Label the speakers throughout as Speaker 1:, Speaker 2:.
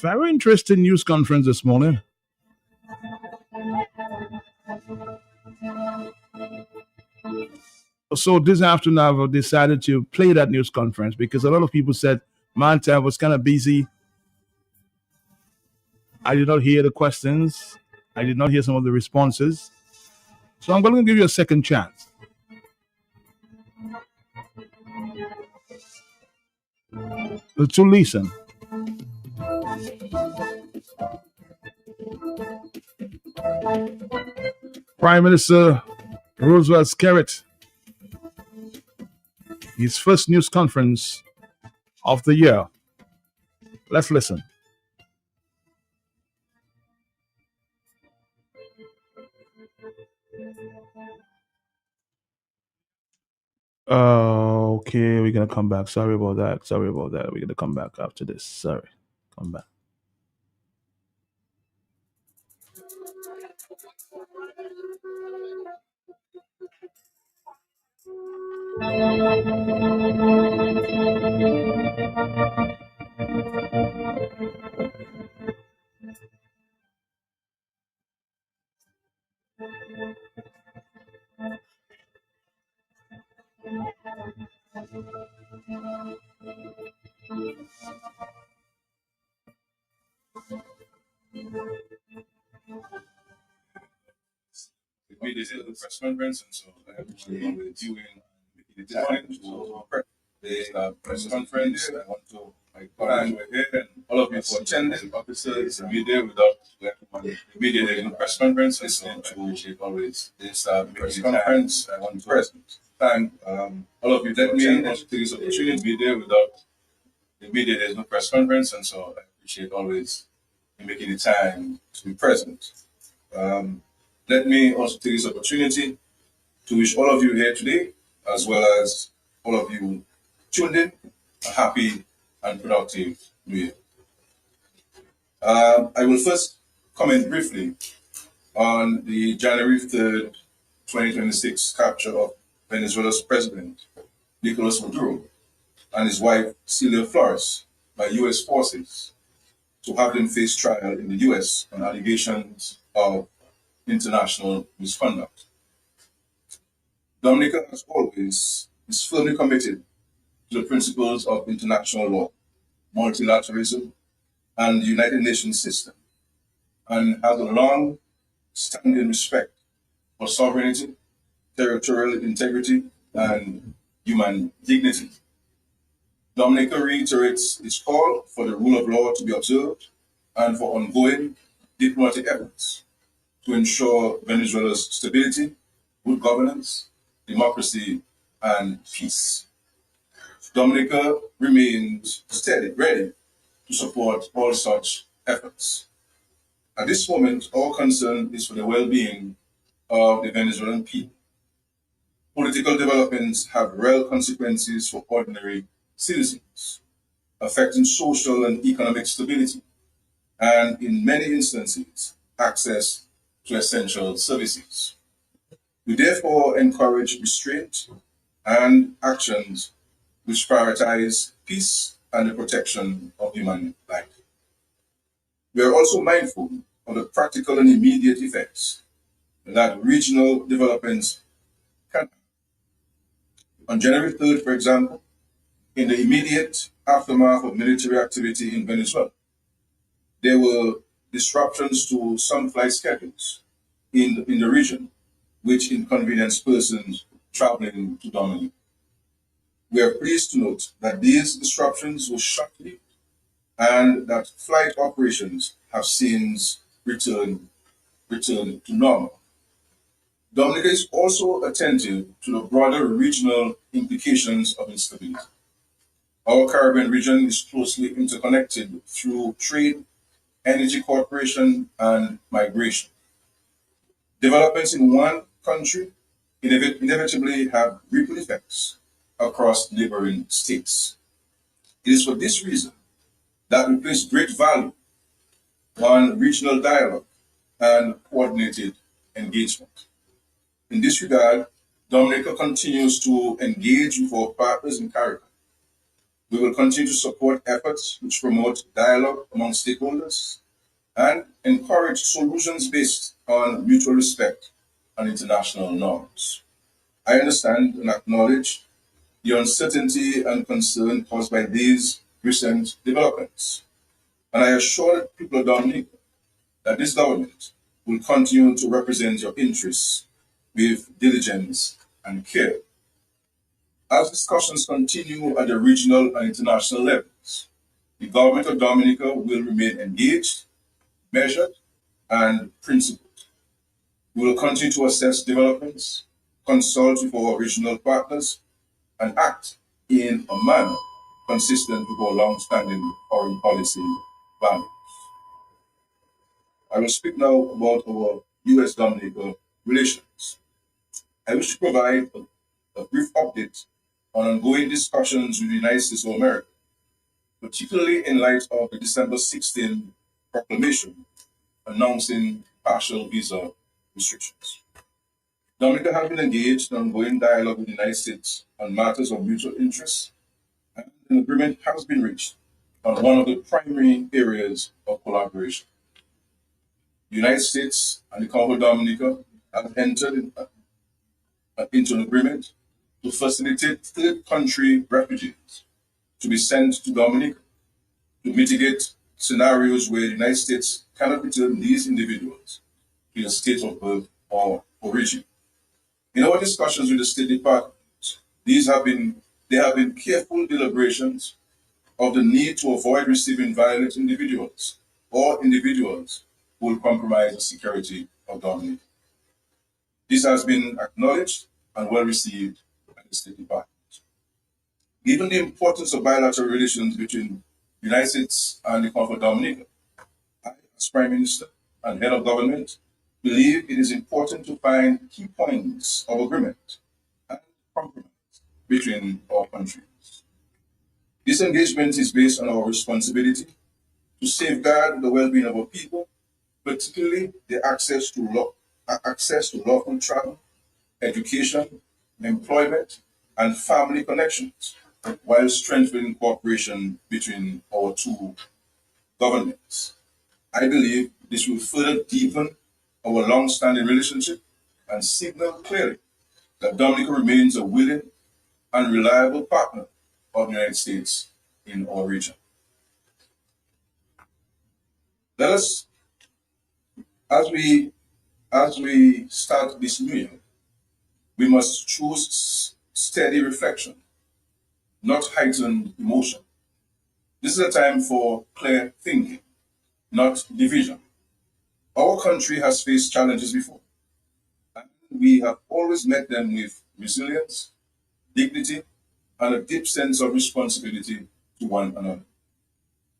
Speaker 1: Very interesting news conference this morning. So this afternoon, I've decided to play that news conference because a lot of people said, Manta was kind of busy. I did not hear the questions. I did not hear some of the responses. So I'm going to give you a second chance to listen. Prime Minister Roosevelt Skerritt, his first news conference of the year. Let's listen. Okay, we're gonna come back. Sorry about that. Sorry about that. We're gonna come back after this. Sorry. Come back.
Speaker 2: We did the press conference, and so I have to be with you in the time to the press conference. I want to thank all of you for attending. Officers, the media, without the media in the press conference, listening to always this press conference. I want to thank all of you. Let me take this opportunity to be there without the media. There's no press conference, and so I appreciate always making the time to be present. Let me also take this opportunity to wish all of you here today, as well as all of you tuned in, a happy and productive New Year. I will first comment briefly on the January 3rd, 2026 capture of Venezuela's president, Nicolas Maduro, and his wife, Celia Flores, by U.S. forces to have them face trial in the U.S. on allegations of international misconduct. Dominica, as always, is firmly committed to the principles of international law, multilateralism, and the United Nations system, and has a long-standing respect for sovereignty, territorial integrity, and human dignity. Dominica reiterates its call for the rule of law to be observed and for ongoing diplomatic efforts to ensure Venezuela's stability, good governance, democracy, and peace. Dominica remains steady, ready to support all such efforts. At this moment, our concern is for the well-being of the Venezuelan people. Political developments have real consequences for ordinary citizens, affecting social and economic stability, and in many instances, access to essential services. We therefore encourage restraint and actions which prioritize peace and the protection of human life. We are also mindful of the practical and immediate effects that regional developments can have. On January 3rd, for example, in the immediate aftermath of military activity in Venezuela, there were disruptions to some flight schedules in the region, which inconvenienced persons traveling to Dominica. We are pleased to note that these disruptions were short-lived and that flight operations have since returned to normal. Dominica is also attentive to the broader regional implications of instability. Our Caribbean region is closely interconnected through trade, energy cooperation, and migration. Developments in one country inevitably have ripple effects across neighboring states. It is for this reason that we place great value on regional dialogue and coordinated engagement. In this regard, Dominica continues to engage with our partners in Caribbean. We will continue to support efforts which promote dialogue among stakeholders and encourage solutions based on mutual respect and international norms. I understand and acknowledge the uncertainty and concern caused by these recent developments, and I assure the people of Dominica that this government will continue to represent your interests with diligence and care. As discussions continue at the regional and international levels, the government of Dominica will remain engaged, measured, and principled. We will continue to assess developments, consult with our regional partners, and act in a manner consistent with our long-standing foreign policy values. I will speak now about our U.S.-Dominica relations. I wish to provide a brief update on ongoing discussions with the United States of America, particularly in light of the December 16 proclamation announcing partial visa restrictions. Dominica has been engaged in ongoing dialogue with the United States on matters of mutual interest, and an agreement has been reached on one of the primary areas of collaboration. The United States and the Commonwealth of Dominica have entered into an agreement to facilitate third country refugees to be sent to Dominica to mitigate scenarios where the United States cannot return these individuals to the state of birth or origin. In our discussions with the State Department, there have been careful deliberations of the need to avoid receiving violent individuals or individuals who will compromise the security of Dominica. This has been acknowledged and well received by the State Department. Given the importance of bilateral relations between the United States and the Commonwealth of Dominica, I, as Prime Minister and Head of Government, believe it is important to find key points of agreement and compromise between our countries. This engagement is based on our responsibility to safeguard the well-being of our people, particularly the access to lawful travel, education, employment, and family connections, while strengthening cooperation between our two governments. I believe this will further deepen our long-standing relationship and signal clearly that Dominica remains a willing and reliable partner of the United States in our region. Let us, as we start this new year, we must choose steady reflection, not heightened emotion. This is a time for clear thinking, not division. Our country has faced challenges before, and we have always met them with resilience, dignity, and a deep sense of responsibility to one another.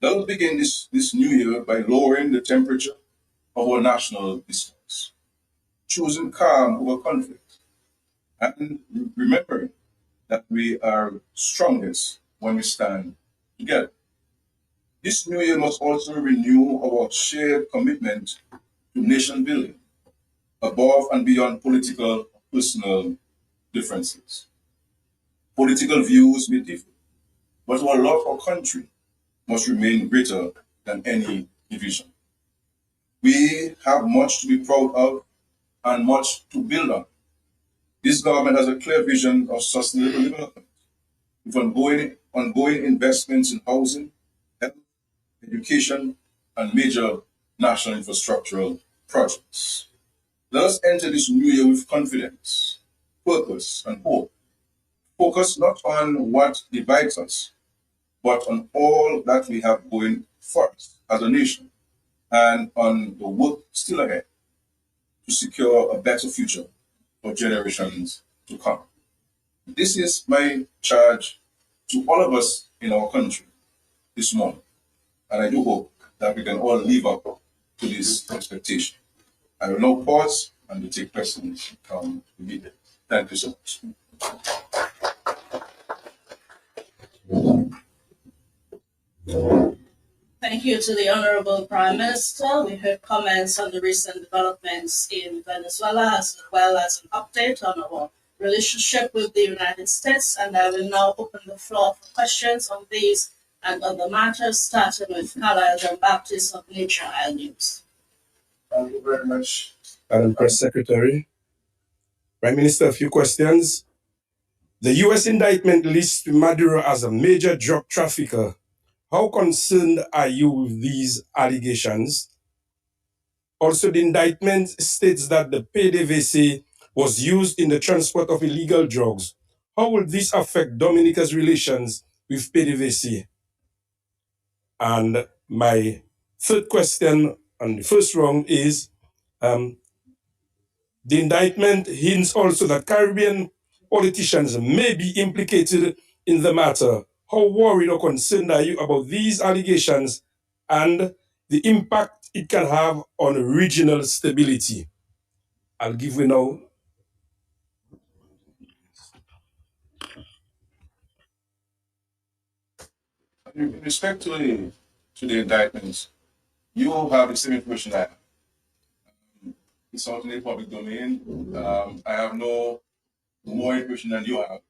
Speaker 2: Let us begin this new year by lowering the temperature of our national discourse, choosing calm over conflict, and remembering that we are strongest when we stand together. This new year must also renew our shared commitment to nation building, above and beyond political or personal differences. Political views may differ, but our love for country must remain greater than any division. We have much to be proud of and much to build on. This government has a clear vision of sustainable development, with ongoing investments in housing, health, education, and major national infrastructural projects. Let us enter this new year with confidence, purpose, and hope. Focus not on what divides us, but on all that we have going for us as a nation, and on the work still ahead to secure a better future for generations to come. This is my charge to all of us in our country this morning, and I do hope that we can all live up to this expectation. I will now pause and take questions from the media. Thank you so much.
Speaker 3: Thank you to the Honorable Prime Minister. We heard comments on the recent developments in Venezuela as well as an update on our relationship with the United States, and I will now open the floor for questions on these and other matters, starting with Carlisle John Baptist of Nature Isle News.
Speaker 2: Thank you very much, Madam Press Secretary. Prime Minister, a few questions. The U.S. indictment lists Maduro as a major drug trafficker. How concerned are you with these allegations? Also, the indictment states that the PDVSA was used in the transport of illegal drugs. How will this affect Dominica's relations with PDVSA? And my third question on the first round is, the indictment hints also that Caribbean politicians may be implicated in the matter. How worried or concerned are you about these allegations and the impact it can have on regional stability? I'll give you now. In respect to the indictments, you have the same information I have. It's out in the public domain. I have no more information than you have.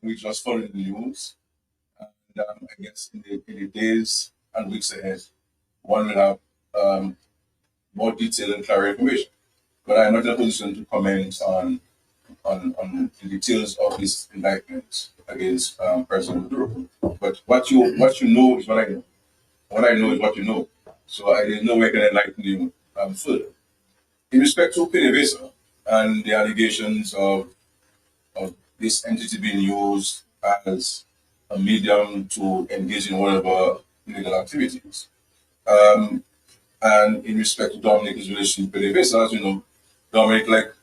Speaker 2: We just follow the news. And I guess in the days and weeks ahead, one will have more detailed and clear information. But I'm not in a position to comment on the details of this indictment against President Maduro. But what you know is what I know. What I know is what you know. So there's no way I can enlighten you further. In respect to PDVSA and the allegations of this entity being used as a medium to engage in whatever illegal activities. And in respect to Dominica's relation with PDVSA, as you know, Dominic, like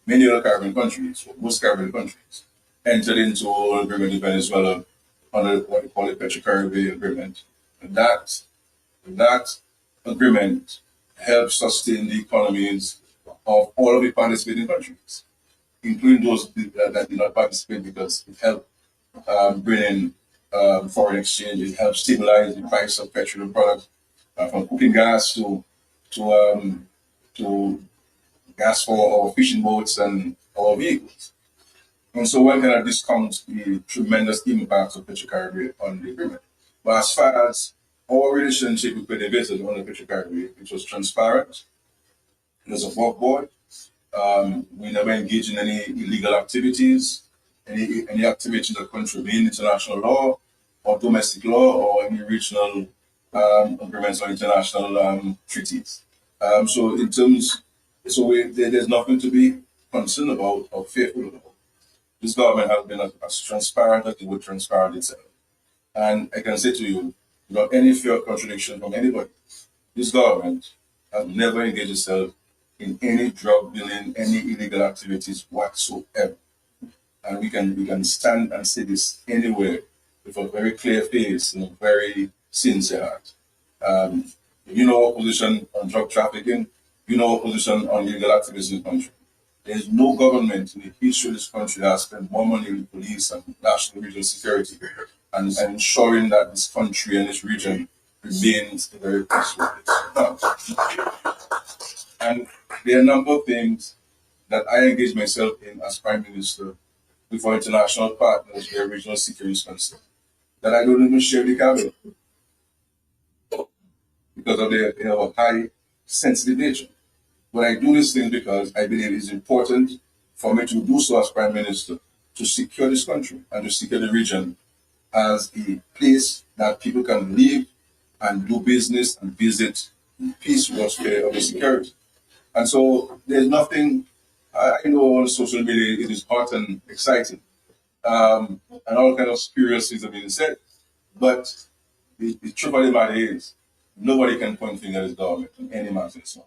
Speaker 2: many other Caribbean countries, most Caribbean countries, entered into an agreement with Venezuela under what they call the Petro-Caribbean Agreement. And that agreement helps sustain the economies of all of the participating countries, including those that did not participate, because it helped bring in foreign exchange. It helps stabilize the price of petroleum products, from cooking gas to gas for our fishing boats and our vehicles. And so one cannot discount the tremendous impact of Petro-Caribbean on the agreement. But as far as our relationship with PDVSA on the Petro-Caribbean, it was transparent, it was above board. We never engaged in any illegal activities, any activities that contravene international law or domestic law or any regional agreements or international treaties. There's nothing to be concerned about or fearful about. This government has been as transparent as it would transparent itself. And I can say to you, without any fear of contradiction from anybody, this government has never engaged itself in any drug dealing, any illegal activities whatsoever. And we can stand and say this anywhere with a very clear face and a very sincere heart. You know our position on drug trafficking, you know our position on illegal activities in the country. There is no government in the history of this country that has spent more money on police and national regional security and ensuring that this country and this region remains a very peaceful place. And there are a number of things that I engage myself in as Prime Minister with our international partners where regional security is concerned, that I don't even share the cabinet because of their high sensitive nature. But I do these things because I believe it's important for me to do so as Prime Minister, to secure this country and to secure the region as a place that people can live and do business and visit in peace without fear of security. And so there's nothing, I know on social media it is hot and exciting, and all kinds of spurious things have been said, but the truth of the matter is, nobody can point fingers at the government on any matter. So.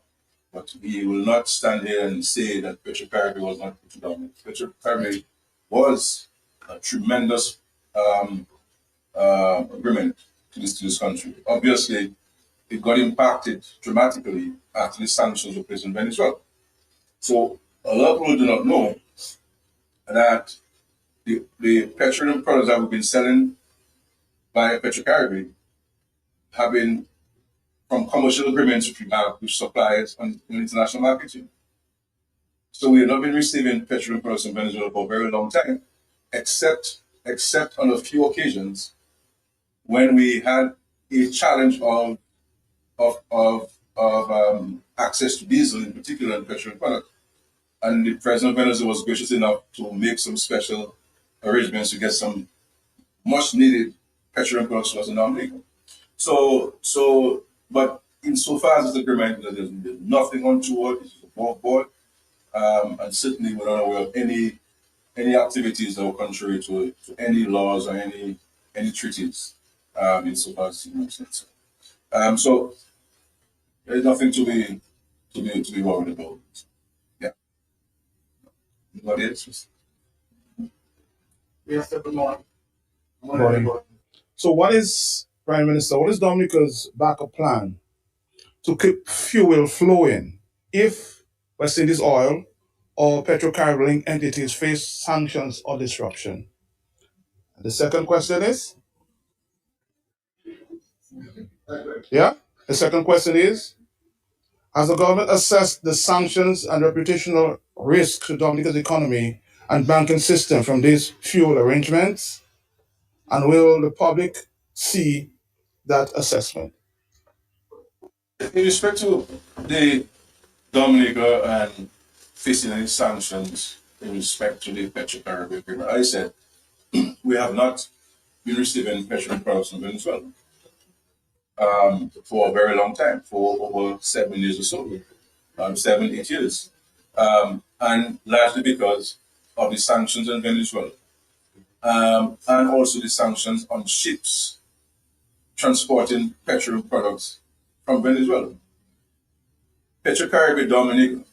Speaker 2: But we will not stand here and say that Petro-Caribbean was not put to government. Petro-Caribbean was a tremendous agreement to this country. Obviously, it got impacted dramatically after the sanctions were placed on Venezuela. So a lot of people do not know that the petroleum products that we've been selling by Petro-Caribbean have been from commercial agreements which we have with suppliers on international marketing. So we have not been receiving petroleum products from Venezuela for a very long time, except on a few occasions when we had a challenge of access to diesel, in particular, and petroleum products. And the president of Venezuela was gracious enough to make some special arrangements to get some much needed petroleum products to us in Dominica. But insofar as this agreement, there's nothing untoward, it's above board, and certainly we're not aware of any activities that were contrary to any laws or any treaties, insofar as it's concerned. So there's nothing to be worried about. Yeah. Anybody else?
Speaker 4: Yes, good morning.
Speaker 5: Morning. So what is, Prime Minister, what is Dominica's backup plan to keep fuel flowing if West Indies Oil or Petrocaribbean entities face sanctions or disruption? The second question is, the second question is, has the government assessed the sanctions and reputational risk to Dominica's economy and banking system from these fuel arrangements? And will the public see that assessment?
Speaker 2: In respect to the Dominica and facing any sanctions in respect to the Petrocaribbean agreement, I said we have not been receiving petroleum products from Venezuela for a very long time, for over 7 years or so, 7, 8 years, and largely because of the sanctions in Venezuela, and also the sanctions on ships transporting petroleum products from Venezuela. Petrocaribbean Dominica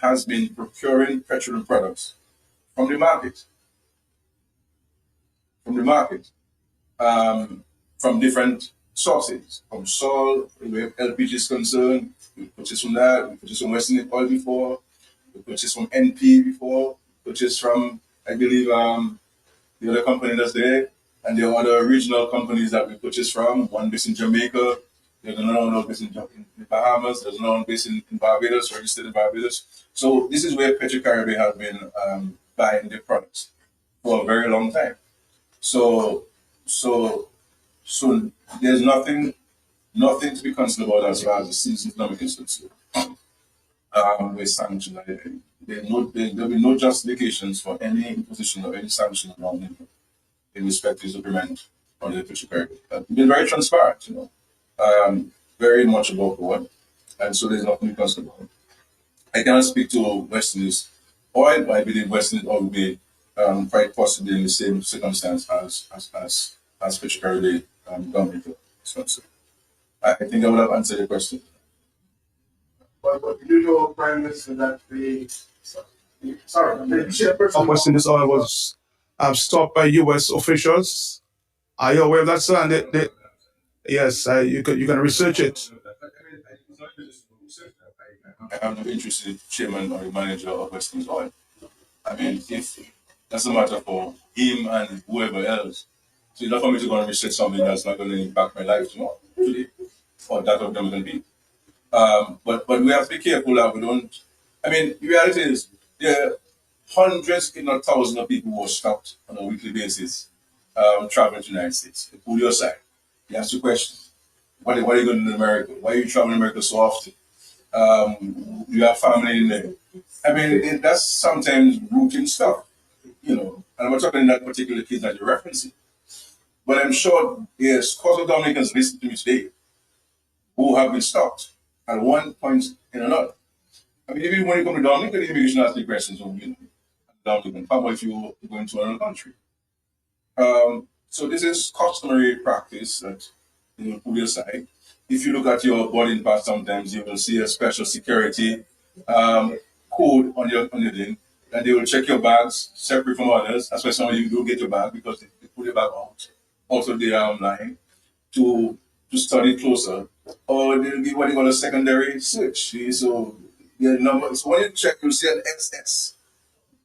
Speaker 2: has been procuring petroleum products from the market, from different sources. From Sol, where LPG is concerned, we purchased from that, we purchased from Western Oil before, we purchased from NP before, purchased from, I believe, the other company that's there, and there are other regional companies that we purchased from, one based in Jamaica, there's another one based in the Bahamas, there's another one based in Barbados, registered in Barbados. So this is where Petrocaribbean has been buying their products for a very long time. So there's nothing to be concerned about as far as the citizens economic is concerned. With sanctions, there'll be no justifications for any imposition of any sanction around it in respect to this agreement on the Petrocaribbean. We've been very transparent, very much above board, and so there's nothing to be concerned about. I cannot speak to West Indies Oil, but I believe West Indies Oil will be quite possibly in the same circumstance as Petrocaribbean government. I think I would have answered your question.
Speaker 4: But you know, Prime Minister, that the chairperson
Speaker 5: West Indies Oil was stopped by U.S. officials. Are you aware of that, sir? And yes, you can research it.
Speaker 2: I'm not interested, chairman or the manager of West Indies Oil. I mean, if that's a matter for him and whoever else, so it's not for me to go and research something that's not going to impact my life tomorrow, today, or that of them going to be. But we have to be careful that we don't. I mean, the reality is there are hundreds, if not thousands, of people who are stopped on a weekly basis traveling to the United States. They pull you aside. You ask the question, what are you going to do in America? Why are you traveling to America so often? You have family in there. I mean, that's sometimes routine stuff, And I'm not talking in that particular case that you're referencing. But I'm sure there's coastal Dominicans listening to me today who have been stopped at one point in another. I mean, even when you come to Dominica, the immigration asks you questions on, Dominican, how about if you're going to another country? So this is customary practice that you put aside. If you look at your boarding pass, sometimes you will see a special security code on your thing, and they will check your bags separate from others, especially when you do get your bag because they put your bag out. Also, they are online to study closer, or they'll give what they call a secondary search. So your number. So when you check, you'll see an XX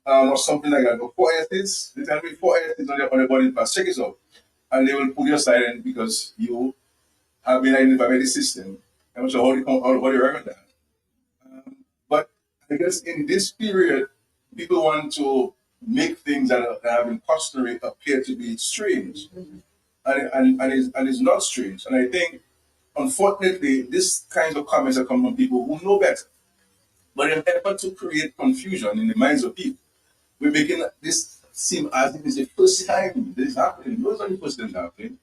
Speaker 2: or something like that. But 4 SSs, they tell me 4 SSs on your boarding pass. Check it out, and they will put you aside in because you have been identified by the system. I'm not sure how they reckon that. But I guess in this period, people want to make things that have been customary appear to be strange. And it's not strange. And I think, unfortunately, this kinds of comments are coming from people who know better. But in an effort to create confusion in the minds of people, we're making this seem as if it's the first time this is happening. Those are the first things happening.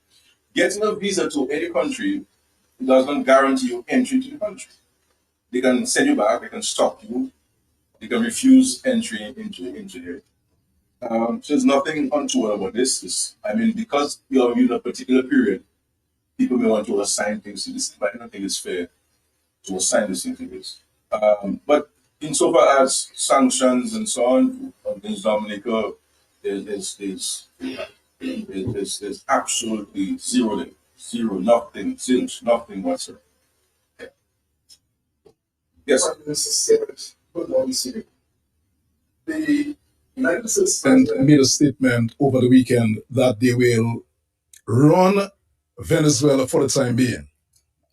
Speaker 2: Getting a visa to any country does not guarantee you entry to the country. They can send you back, they can stop you, they can refuse entry into there. So there's nothing untoward about this. I mean, because you're in a particular period, people may want to assign things to this, but I don't think it's fair to assign this into this. But insofar as sanctions and so on against Dominica, there's absolutely nothing, zilch, nothing whatsoever. Yeah. Yes.
Speaker 4: Prime Minister said, put on the United States
Speaker 6: And
Speaker 4: president
Speaker 6: made a statement over the weekend that they will run Venezuela for the time being.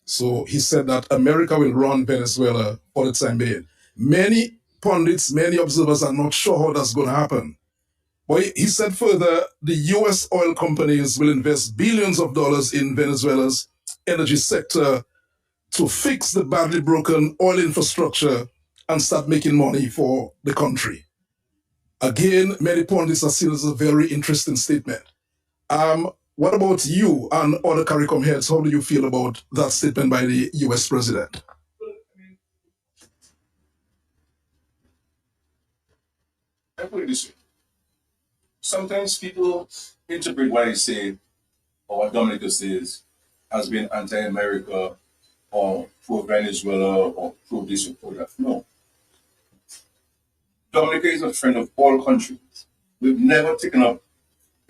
Speaker 6: So he said that America will run Venezuela for the time being. Many pundits, many observers are not sure how that's going to happen. But he said further, the US oil companies will invest billions of dollars in Venezuela's energy sector to fix the badly broken oil infrastructure and start making money for the country. Again, many pundits are seen as a very interesting statement. What about you and other CARICOM heads? How do you feel about that statement by the US president?
Speaker 2: I put it this way. Sometimes people interpret what I say or what Dominica says as being anti-America or pro-Venezuela or pro-this or pro-that. No. Dominica is a friend of all countries. We've never taken up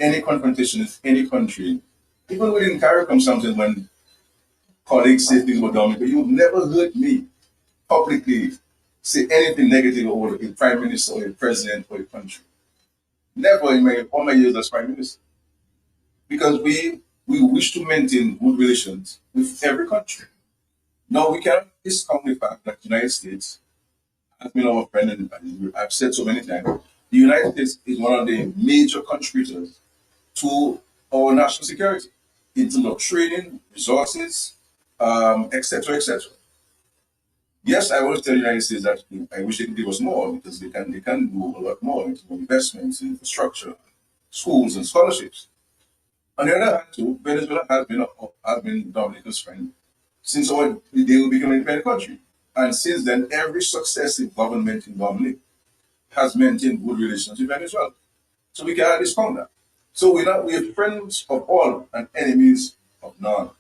Speaker 2: any confrontation with any country. Even within CARICOM sometimes when colleagues say things about Dominica, you've never heard me publicly say anything negative about a prime minister or a president or a country. Never in all my years as prime minister. Because we wish to maintain good relations with every country. Now we cannot discount the fact that the United States has been our friend, and I've said so many times, the United States is one of the major contributors to our national security in terms of training, resources, etc., etc. Yes, I will tell the United States that I wish they could give us more because they can do a lot more in terms of investments in infrastructure, schools, and scholarships. On the other hand, too, Venezuela has been Dominica's friend since they will become an independent country. And since then, every successive government in Dominica has maintained good relations with Venezuela. So we cannot discount that. So we are friends of all and enemies of none.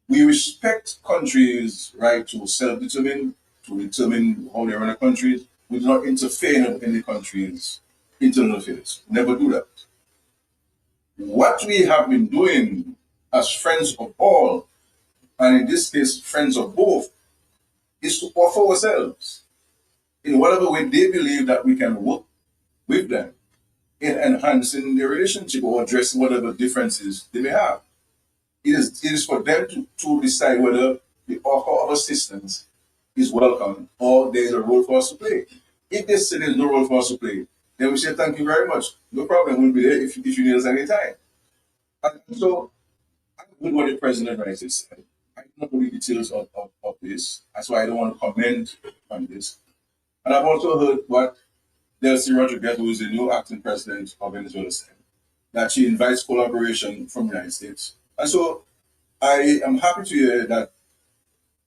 Speaker 2: We respect countries' right to self-determine, to determine how they run their countries. We do not interfere in any country's internal affairs. Never do that. What we have been doing as friends of all, and in this case, friends of both, is to offer ourselves in whatever way they believe that we can work with them in enhancing their relationship or addressing whatever differences they may have. It is for them to decide whether the offer of assistance is welcome or there is a role for us to play. If they say there's no role for us to play, then we say thank you very much. No problem, we'll be there if you need us anytime. And so, I heard what the president of the United States said. I don't know the details of this. That's why I don't want to comment on this. And I've also heard what Delcy Rodriguez, who is the new acting president of Venezuela, said, that she invites collaboration from the United States. And so I am happy to hear that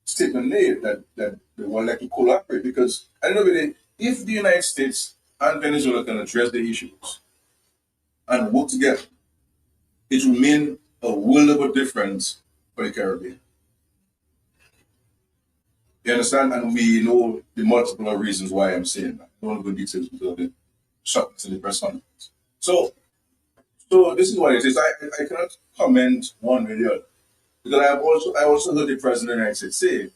Speaker 2: statement made that they would like to collaborate because at the end of the day, if the United States and Venezuela can address the issues and work together, it will mean a world of a difference for the Caribbean. You understand? And we know the multiple reasons why I'm saying that. I don't want to go into details because of the shock in the press conference. So this is what it is. I cannot comment one way or the other. Because I also heard the President of the United States say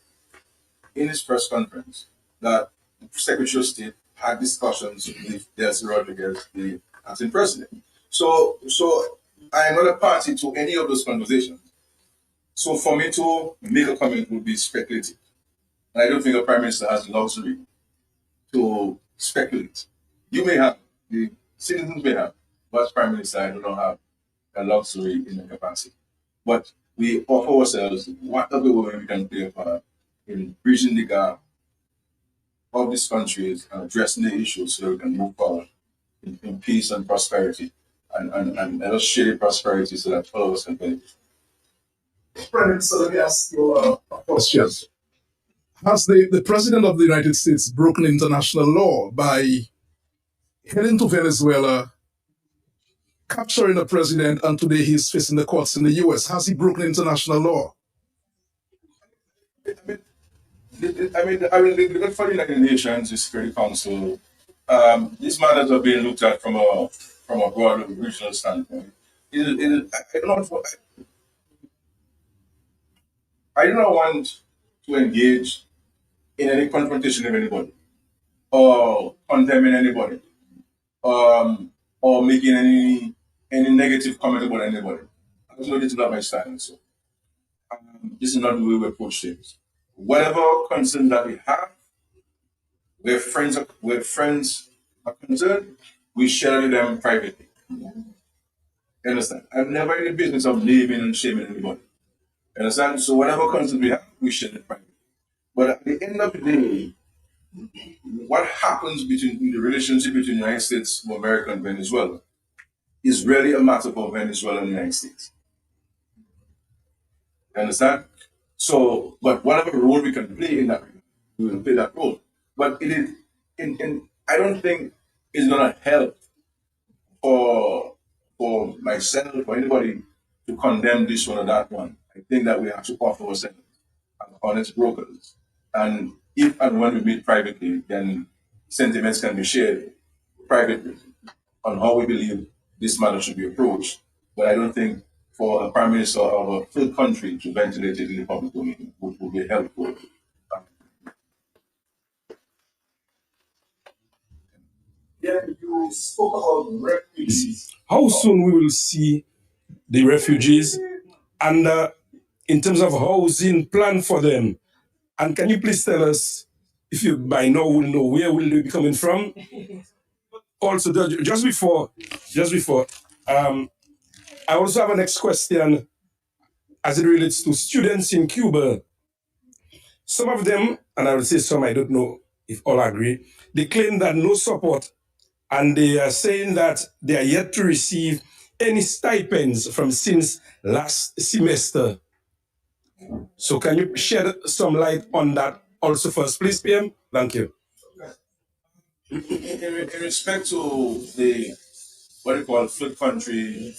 Speaker 2: in his press conference that the Secretary of State had discussions with Delcy Rodriguez, the acting president. So I am not a party to any of those conversations. So for me to make a comment would be speculative. And I don't think a prime minister has the luxury to speculate. You may have, the citizens may have, but as Prime Minister, I do not have a luxury in the capacity. But we offer ourselves whatever way we can play a part in bridging the gap of these countries and addressing the issues so that we can move forward in peace and prosperity and let us share the prosperity so that all of us can benefit.
Speaker 6: Prime Minister, let me ask you a question. Has the President of the United States broken international law by heading to Venezuela, capturing the president, and today he's facing the courts in the US? Has he broken international law?
Speaker 2: The for the United Nations, the Security Council, these matters are being looked at from a broader regional standpoint. I do not want to engage in any confrontation with anybody, or condemning anybody, or making any negative comment about anybody. I just know this is not my style, so this is not the way we approach things. Whatever concern that we have, where friends are concerned, we share with them privately. You understand? I'm never in the business of naming and shaming anybody. You understand? So whatever concern we have, we share it privately. But at the end of the day, what happens between the relationship between the United States of America and Venezuela is really a matter for Venezuela and the United States. You understand? So, but whatever role we can play in that, we will play that role. But it is, I don't think it's gonna help for myself or anybody to condemn this one or that one. I think that we have to offer ourselves as honest brokers. And if and when we meet privately, then sentiments can be shared privately on how we believe this matter should be approached. But I don't think for a prime minister of a third country to ventilate it in the public domain would be helpful.
Speaker 4: Yeah, you spoke about refugees.
Speaker 7: How soon we will see the refugees, and in terms of housing plan for them? And can you please tell us, if you by now will know, where will they be coming from? Also, just before, I also have a next question as it relates to students in Cuba. Some of them, and I will say some, I don't know if all agree, they claim that no support, and they are saying that they are yet to receive any stipends from since last semester. So can you shed some light on that also first, please, PM? Thank you.
Speaker 2: In respect to the what do you call third country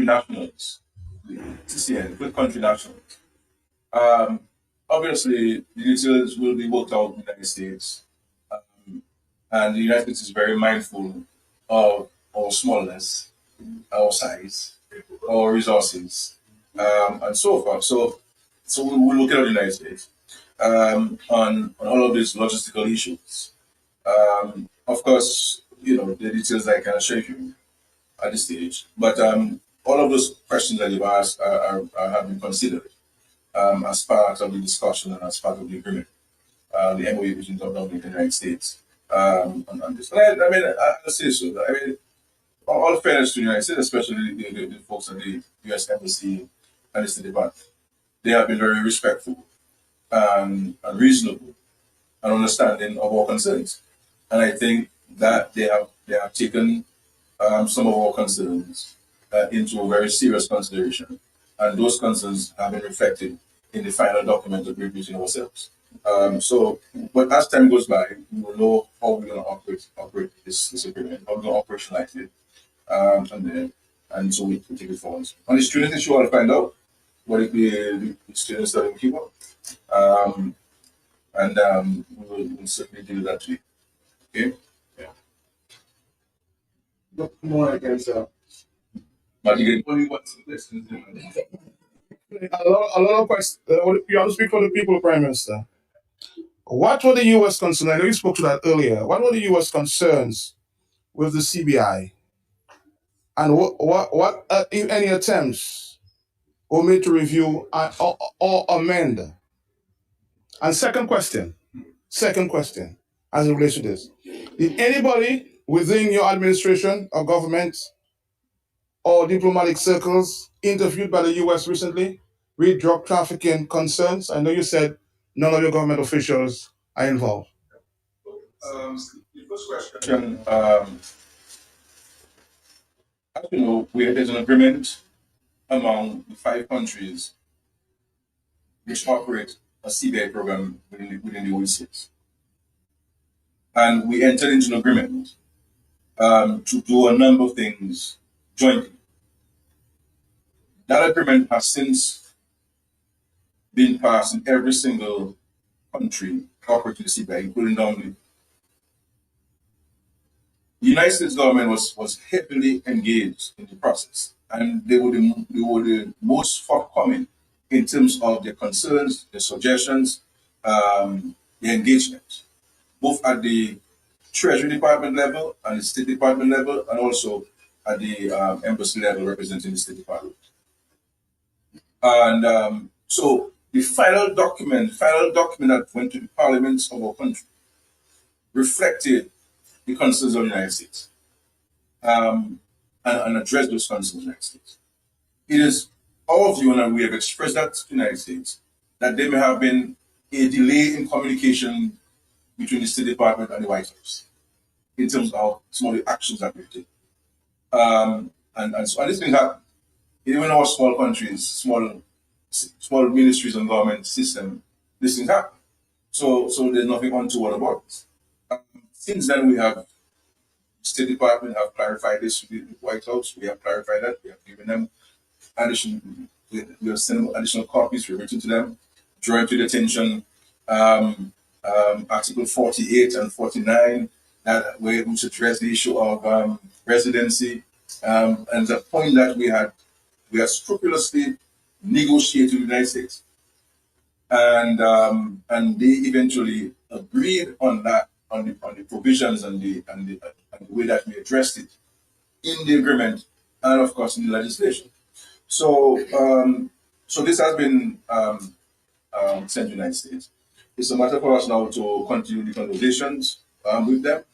Speaker 2: nationals, TCN, third country nationals. Obviously, the details will be worked out in the United States, and the United States is very mindful of our smallness, our size, our resources, and so forth. So we will look at the United States on all of these logistical issues. Of course, the details I cannot share with you at this stage, but all of those questions that you've asked have been considered as part of the discussion and as part of the agreement, the MOU between the government and the United States on this. And I say so. All fairness to the United States, especially the folks at the U.S. Embassy and the State Department, they have been very respectful and reasonable and understanding of our concerns. And I think that they have taken some of our concerns into a very serious consideration, and those concerns have been reflected in the final document agreed between ourselves. But as time goes by, we will know how we're going to operate this agreement, how we're going to operationalize it, and so we can take it forward. On the student issue, I'll find out what it be the students that are in Cuba, and we'll certainly do that to you. Okay? Yeah.
Speaker 4: Good morning again, sir.
Speaker 2: But you get only what's the questions.
Speaker 5: A lot of questions. You have to speak for the people, Prime Minister. What were the U.S. concerns? I know you spoke to that earlier. What were the U.S. concerns with the CBI? And what if any attempts were made to review or amend? And second question, Second question, as it relates to this. Did anybody within your administration or government or diplomatic circles interviewed by the US recently read drug trafficking concerns? I know you said none of your government officials are involved.
Speaker 2: The first question, as you know, there's an agreement among the 5 countries which operate a CBI program within the OECD. And we entered into an agreement to do a number of things jointly. That agreement has since been passed in every single country operating the CBI, including Germany. The United States government was heavily engaged in the process, and they were the most forthcoming in terms of their concerns, their suggestions, their engagement, both at the Treasury Department level and the State Department level, and also at the embassy level representing the State Department. And so the final document that went to the parliaments of our country reflected the concerns of the United States and addressed those concerns of the United States. It is our view, and we have expressed that to the United States, that there may have been a delay in communication between the State Department and the White House in terms of some of the actions that we take. And this thing happen. Even in our small countries, small ministries and government system, this thing happen. So there's nothing untoward about it. Since then, we have State Department have clarified this with the White House. We have clarified that. We have given them additional. We have sent them additional copies. We've written to them, drawing to the attention Article 48 and 49 that which address the issue of residency, and the point that we had scrupulously negotiated with the United States, and they eventually agreed on that. On the provisions and the way that we addressed it in the agreement, and of course in the legislation. So this has been sent to the United States. It's a matter for us now to continue the conversations with them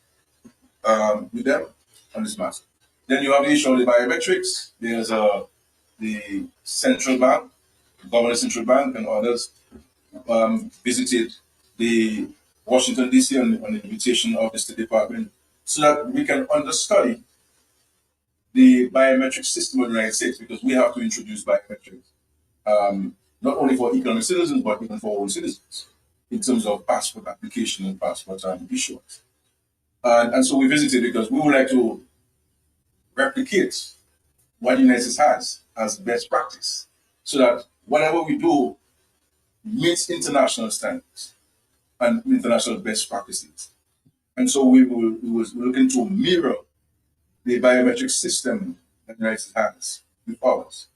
Speaker 2: on this matter. Then you have the issue of the biometrics. There's the central bank, the government central bank, and others visited the Washington, D.C. on the invitation of the State Department, so that we can understudy the biometric system of the United States, because we have to introduce biometrics, not only for economic citizens, but even for all citizens, in terms of passport application and passport issuance. And so we visited because we would like to replicate what the United States has as best practice, so that whatever we do meets international standards and international best practices. And so we was looking to mirror the biometric system that the United States has with ours,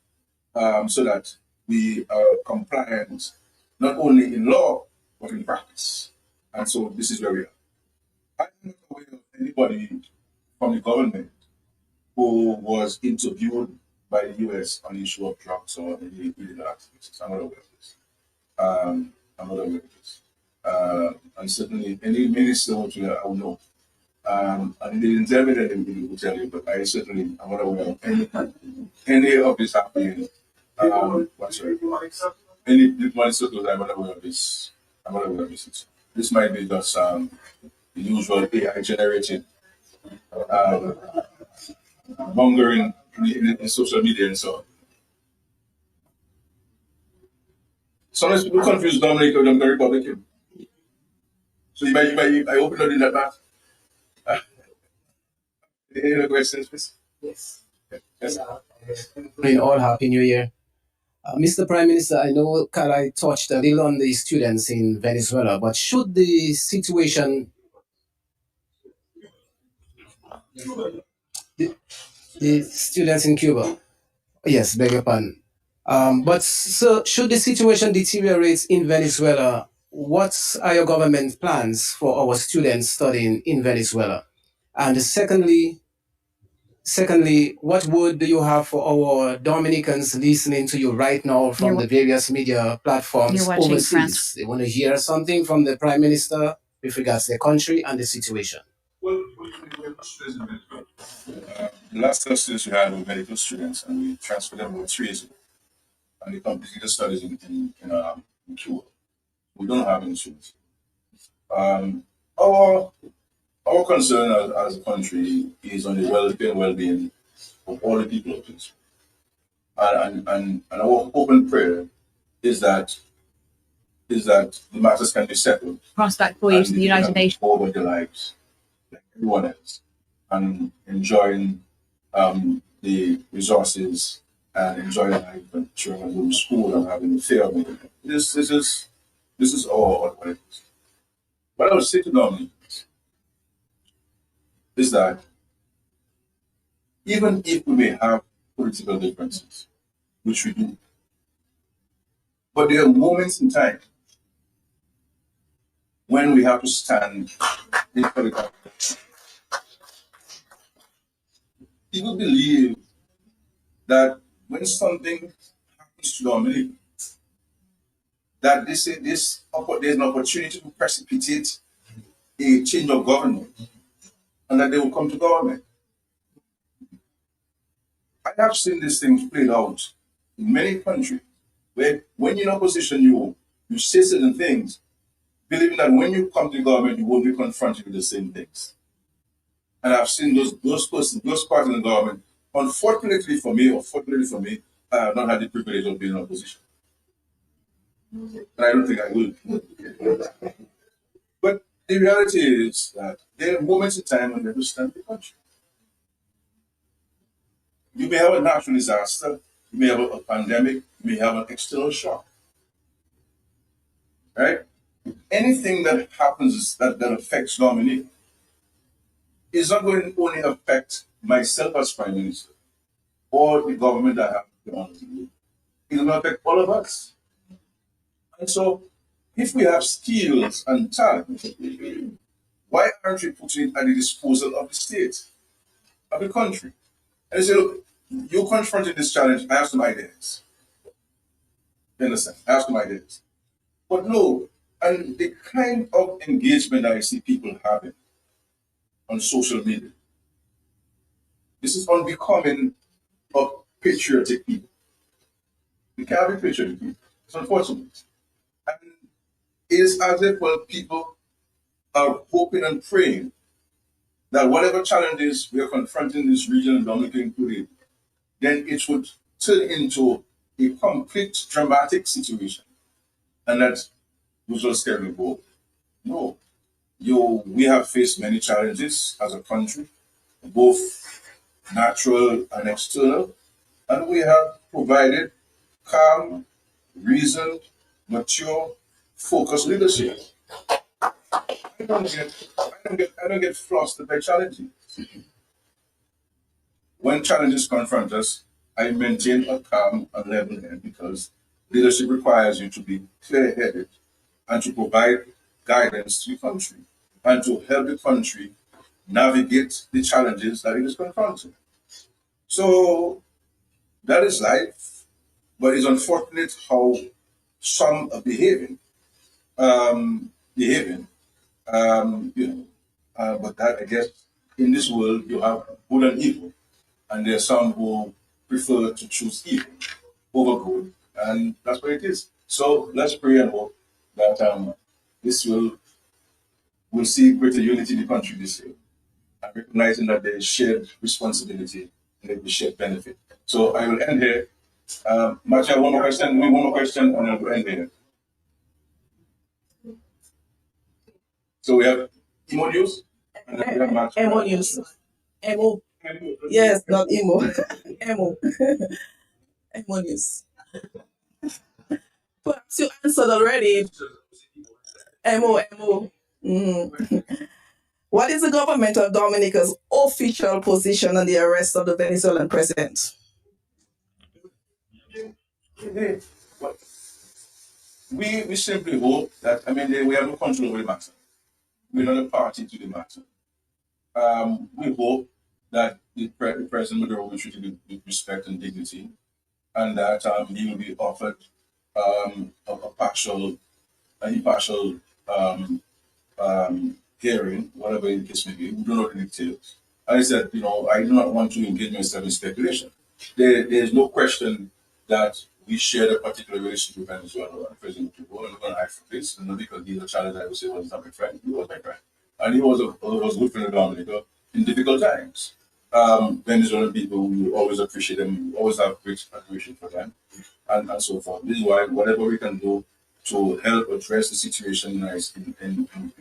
Speaker 2: so that we are compliant not only in law, but in practice. And so this is where we are. I'm not aware of anybody from the government who was interviewed by the US on the issue of drugs or any illegal activities. I'm not aware of this. I'm not aware of this. And certainly any minister which I will know. And they didn't tell me that they will tell you, but I'm not aware of any of this happening. Any diplomatic circles, I'm not aware of this. This might be just the usual AI generated mongering in social media and so on. Sometimes people confuse Dominic with the Republican. So I hope you're not in that matter. Any other questions, please?
Speaker 8: Yes.
Speaker 2: Yes.
Speaker 8: All Happy New Year. Mr. Prime Minister, I know Kala touched a little on the students in Venezuela, but should the situation, the students in Cuba, yes, beg your pardon. But so should the situation deteriorate in Venezuela, what are your government plans for our students studying in Venezuela? And secondly, what would you have for our Dominicans listening to you right now from
Speaker 9: You're-
Speaker 8: the various media platforms
Speaker 9: You're watching
Speaker 8: overseas?
Speaker 9: France.
Speaker 8: They want to hear something from the Prime Minister with regards to the country and the situation?
Speaker 2: Well, the last studies we had were medical students, and we transferred them over 3 years ago, and they completed the studies in Cuba. We don't have any students. Um, our our concern as a country is on the welfare and well-being of all the people of this. And our open prayer is that the matters can be settled
Speaker 9: prospect for you
Speaker 2: and
Speaker 9: to the
Speaker 2: they
Speaker 9: United
Speaker 2: can
Speaker 9: Nations.
Speaker 2: go over their lives like everyone else and enjoying the resources and enjoying life and children going to school and having a fair meal. This is all what it is. What I would say to Dominic is that even if we may have political differences, which we do, but there are moments in time when we have to stand in for the government. People believe that when something happens to Dominic, that there's an opportunity to precipitate a change of government and that they will come to government. I have seen these things played out in many countries where when you're in opposition, you say certain things, believing that when you come to government, you won't be confronted with the same things. And I've seen those parties in the government, unfortunately for me, I have not had the privilege of being in opposition. And I don't think I will. But the reality is that there are moments in time when you have to stand the country. You may have a natural disaster, you may have a pandemic, you may have an external shock. Right? Anything that happens that affects Dominic is not going to only affect myself as Prime Minister or the government that I have to honor. It will affect all of us. And so, if we have skills and talent, why aren't we putting it at the disposal of the state, of the country? And they say, look, you're confronting this challenge, I have some ideas. You understand? I have some ideas. But no, and the kind of engagement that I see people having on social media, this is unbecoming of patriotic people. We can't be patriotic people. It's unfortunate. And it is as if people are hoping and praying that whatever challenges we are confronting this region and Dominica included, then it would turn into a complete dramatic situation. And that was just scary bold. No. We have faced many challenges as a country, both natural and external, and we have provided calm, reasoned, mature, focused leadership. I don't get flustered by challenges. When challenges confront us, I maintain a calm and level head because leadership requires you to be clear-headed and to provide guidance to the country and to help the country navigate the challenges that it is confronting. So that is life, but it's unfortunate how some are behaving. But that I guess in this world you have good and evil, and there are some who prefer to choose evil over good, and that's what it is. So let's pray and hope that this will see greater unity in the country this year, and recognizing that there is shared responsibility and there is shared benefit. So I will end here. Matthew, one more question, and I will end here. So we have Imo News, and then we have Matthew.
Speaker 10: Emo News. Emo. Yes, not emo. Emo. Emo News. Perhaps you answered already. Emo. What is the government of Dominica's official position on the arrest of the Venezuelan president?
Speaker 2: We simply hope that, we have no control over the matter. We're not a party to the matter. We hope that the President Maduro will be treated with respect and dignity, and that he will be offered a impartial hearing, whatever the case may be. We don't know the details. I said, I do not want to engage myself in speculation. There's no question that we shared a particular relationship with Venezuela and President Cuba, and we're going to act for this, and not because he's a challenge I would say was not my friend. He was my friend. And he was a good friend of Dominica in difficult times. Venezuelan people, we always appreciate them, we always have great admiration for them, and so forth. This is why whatever we can do to help address the situation in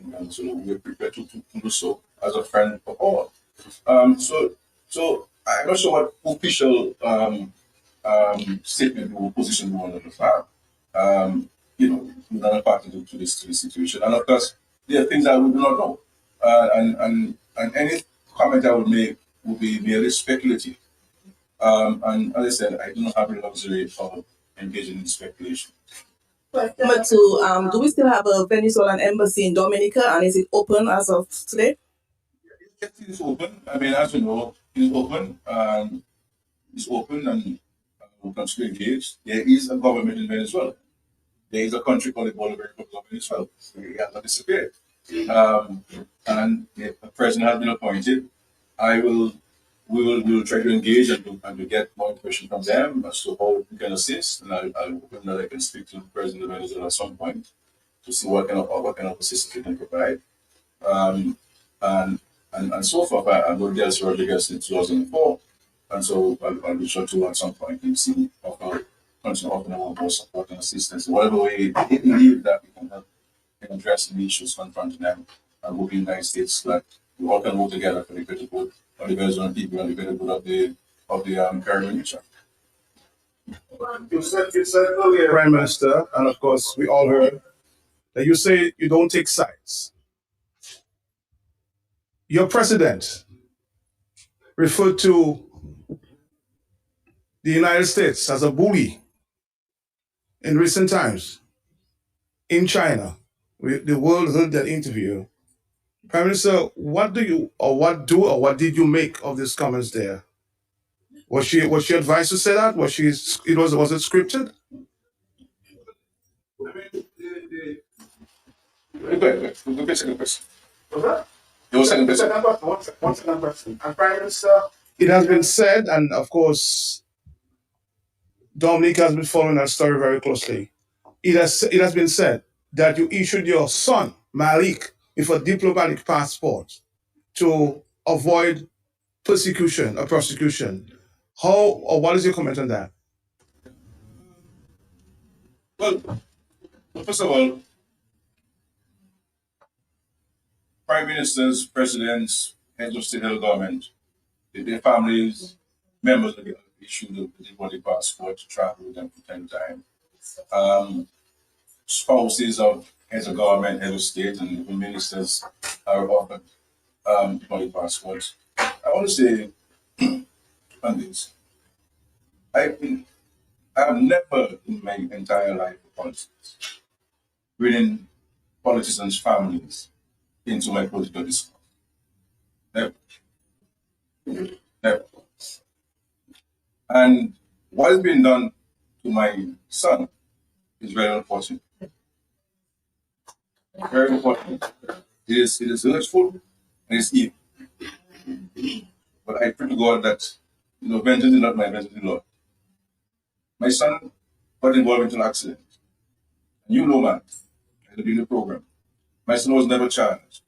Speaker 2: Venezuela, we're prepared to do so as a friend of all. So I'm not sure what official statement or position we want to have. We're not a party to this situation, and of course, there are things that we do not know, and any comment I would make would be merely speculative. And as I said, I do not have the luxury of engaging in speculation.
Speaker 10: Number two, do we still have a Venezuelan embassy in Dominica, and is it open as of today?
Speaker 2: It is open. I mean, as you know, it's open, and we continue to engage. There is a government in Venezuela. There is a country called the Bolivarian Republic of Venezuela. It has not disappeared. And the president has been appointed. We will try to engage and to get more information from them as to how we can assist. And I hope that I can speak to the president of Venezuela at some point to see what kind of assistance we can provide. And so far, I know Delcy Rodriguez in 2004, and so I'll be sure to at some point and see how continue offering more support and assistance, whatever way they believe that we can help in addressing the issues confronting them, and we'll be in the United States that we all can work together for the greater good of the Venezuelan people and the greater good of the Caribbean region.
Speaker 5: You said earlier, Prime Minister, and of course we all heard that you say you don't take sides. Your president referred to the United States as a bully in recent times in China. The world heard that interview. Prime Minister, what did you make of these comments there? Was she advised to say that? Was it scripted?
Speaker 4: Second question. And Prime Minister,
Speaker 5: It has been said, and of course, Dominic has been following that story very closely. It has been said that you issued your son, Malik, with a diplomatic passport to avoid persecution or prosecution. What is your comment on that?
Speaker 2: Well, first of all, prime ministers, presidents, heads of state and government, their families, members of the issue the diplomatic passport to travel with them from time to time. Spouses of heads of government, heads of state, and even ministers are offered diplomatic passports. I want to say on this, I have never in my entire life of politics bringing politicians' families into my political discourse. Never. Never. And what is being done to my son is very unfortunate. Very unfortunate. It is hurtful and it's evil. But I pray to God that vengeance is not my vengeance, Lord. My son got involved into an accident. And you know, man, I did the program. My son was never charged.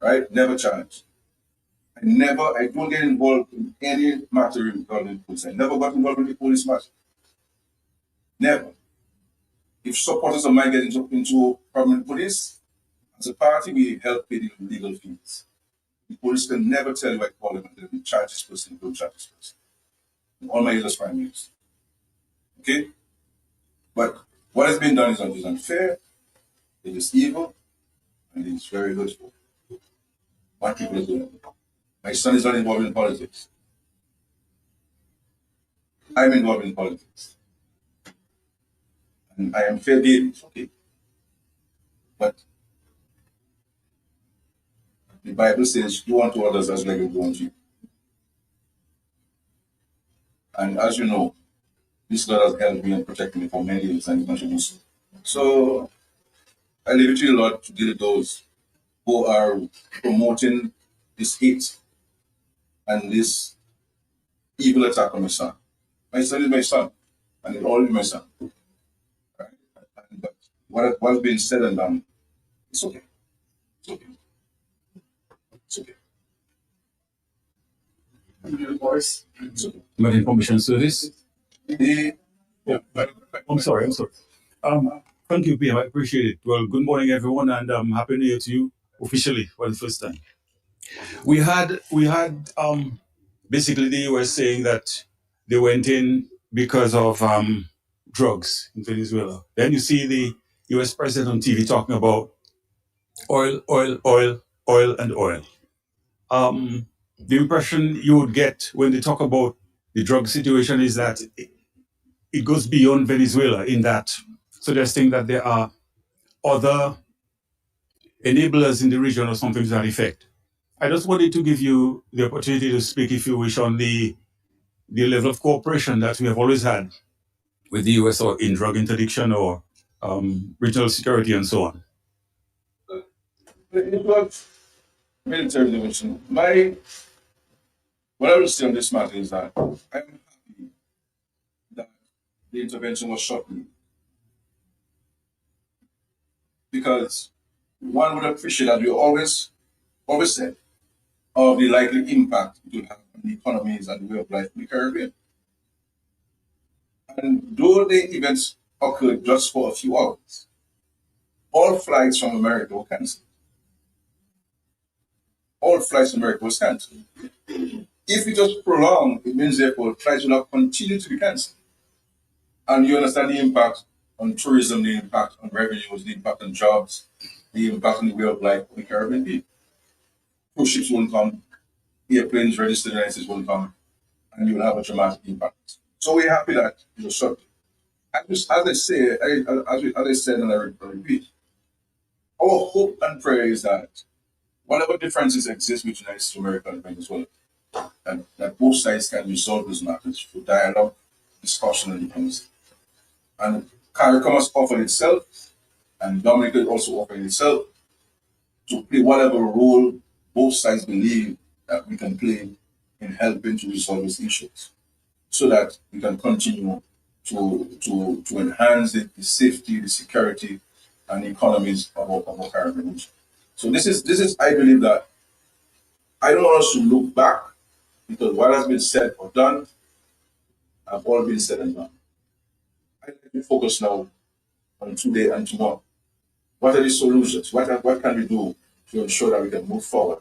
Speaker 2: Right? Never charged. I don't get involved in any matter regarding the police. I never got involved in the police matter. Never. If supporters of mine get into problem with police, as a party, we help pay the legal fees. The police can never tell you I call them and they charge this person, don't charge this person. All my elders prime ministers. Okay? But what has been done is unfair, it is evil, and it is very hurtful. What people are doing. My son is not involved in politics. I'm involved in politics. And I am fair game, okay? But the Bible says, do unto others as like you do unto you. And as you know, this God has helped me and protected me for many years and he continues. So I leave it to the Lord to deal with those who are promoting this hate and this evil attack on my son. My son is my son, and it all is my son. Right? But what's been said and done, it's okay. It's okay. It's okay. It's okay.
Speaker 9: Met Information Service. I'm sorry. Thank you, PM. I appreciate it. Well, good morning, everyone, and happy New Year to you officially for the first time. We had basically the US saying that they went in because of drugs in Venezuela. Then you see the US president on TV talking about oil, and oil. The impression you would get when they talk about the drug situation is that it goes beyond Venezuela, in that suggesting that there are other enablers in the region or something to that effect. I just wanted to give you the opportunity to speak, if you wish, on the level of cooperation that we have always had with the US or in drug interdiction or regional security and so on.
Speaker 2: It was military intervention. What I will say on this matter is that I'm happy that the intervention was short-lived, because one would appreciate, that we always said, of the likely impact it will have on the economies and the way of life in the Caribbean. And though the events occurred just for a few hours, all flights from America were cancelled. All flights from America were cancelled. If it was prolonged, it means therefore flights will have continued to be cancelled. And you understand the impact on tourism, the impact on revenues, the impact on jobs, the impact on the way of life of the Caribbean people. Cruise ships won't come, airplanes registered in the United States won't come, and you will have a dramatic impact. So we're happy that it was short. As I said, and I repeat, our hope and prayer is that whatever differences exist between United States of America and Venezuela, and that both sides can resolve these matters through dialogue, discussion, and diplomacy. And CARICOM has offered itself, and Dominica is also offering itself, to play whatever role both sides believe that we can play in helping to resolve these issues, so that we can continue to enhance the safety, the security, and the economies of our Caribbean region. So this is I believe that I don't want us to look back, because what has been said or done have all been said and done. I like to focus now on today and tomorrow. What are the solutions? What can we do to ensure that we can move forward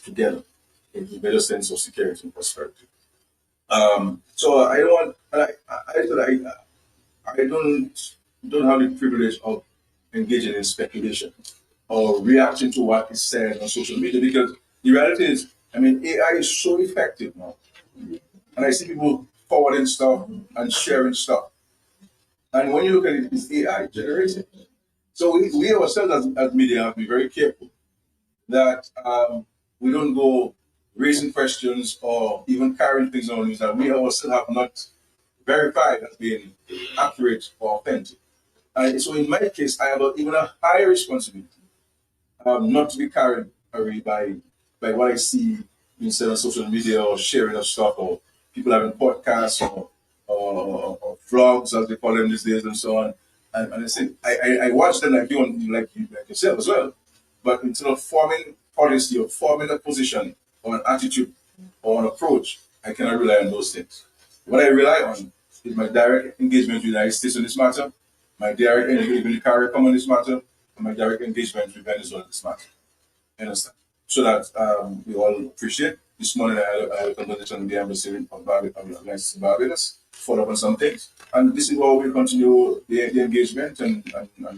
Speaker 2: together into a better sense of security and prosperity? So I don't want, I don't have the privilege of engaging in speculation or reacting to what is said on social media, because the reality is, AI is so effective now, and I see people forwarding stuff and sharing stuff, and when you look at it, it's AI generated. So we ourselves as media have to be very careful that we don't go raising questions or even carrying things on news that we ourselves have not verified as being accurate or authentic. So in my case, I have even a higher responsibility not to be carried away by what I see being said on social media, or sharing of stuff, or people having podcasts or vlogs, as they call them these days, and so on. And I say I watch them like yourself as well. But instead of forming policy or forming a position or an attitude or an approach, I cannot rely on those things. What I rely on is my direct engagement with the United States on this matter, my direct engagement with the CARICOM on this matter, and my direct engagement with Venezuela on this matter. You understand? So that we all appreciate. This morning I had a conversation with the embassy of Barbados, follow up on some things. And this is how we continue the engagement and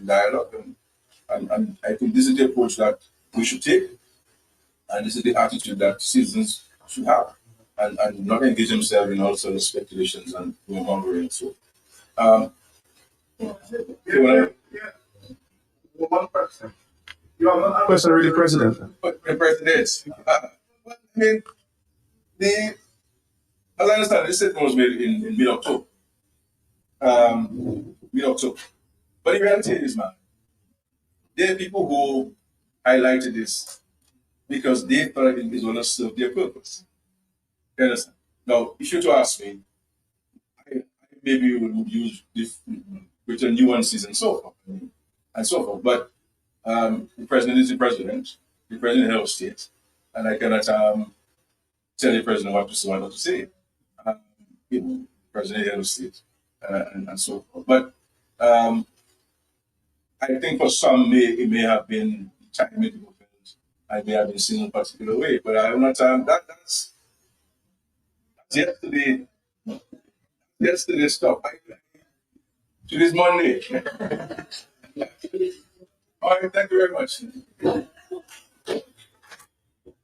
Speaker 2: dialogue. And I think this is the approach that we should take. And this is the attitude that citizens should have. And not engage themselves in all sorts of speculations and mongering. So,
Speaker 4: one person. You are not person really president.
Speaker 2: But the president, as I understand, this statement was made in mid-October. Mid-October. But the reality is, man, There are people who highlighted this because they thought it was going to serve their purpose. You understand? Now, if you were to ask me, I maybe would use greater nuances and so forth. But the president is the president of the state, and I cannot tell the president what to say, what not to say. President of the state, and so forth. But I think for some, it may have been timing. I may have been seen in a particular way, but I will not. That's yesterday. Yesterday stuff. Today's Monday. All right. Thank you very much.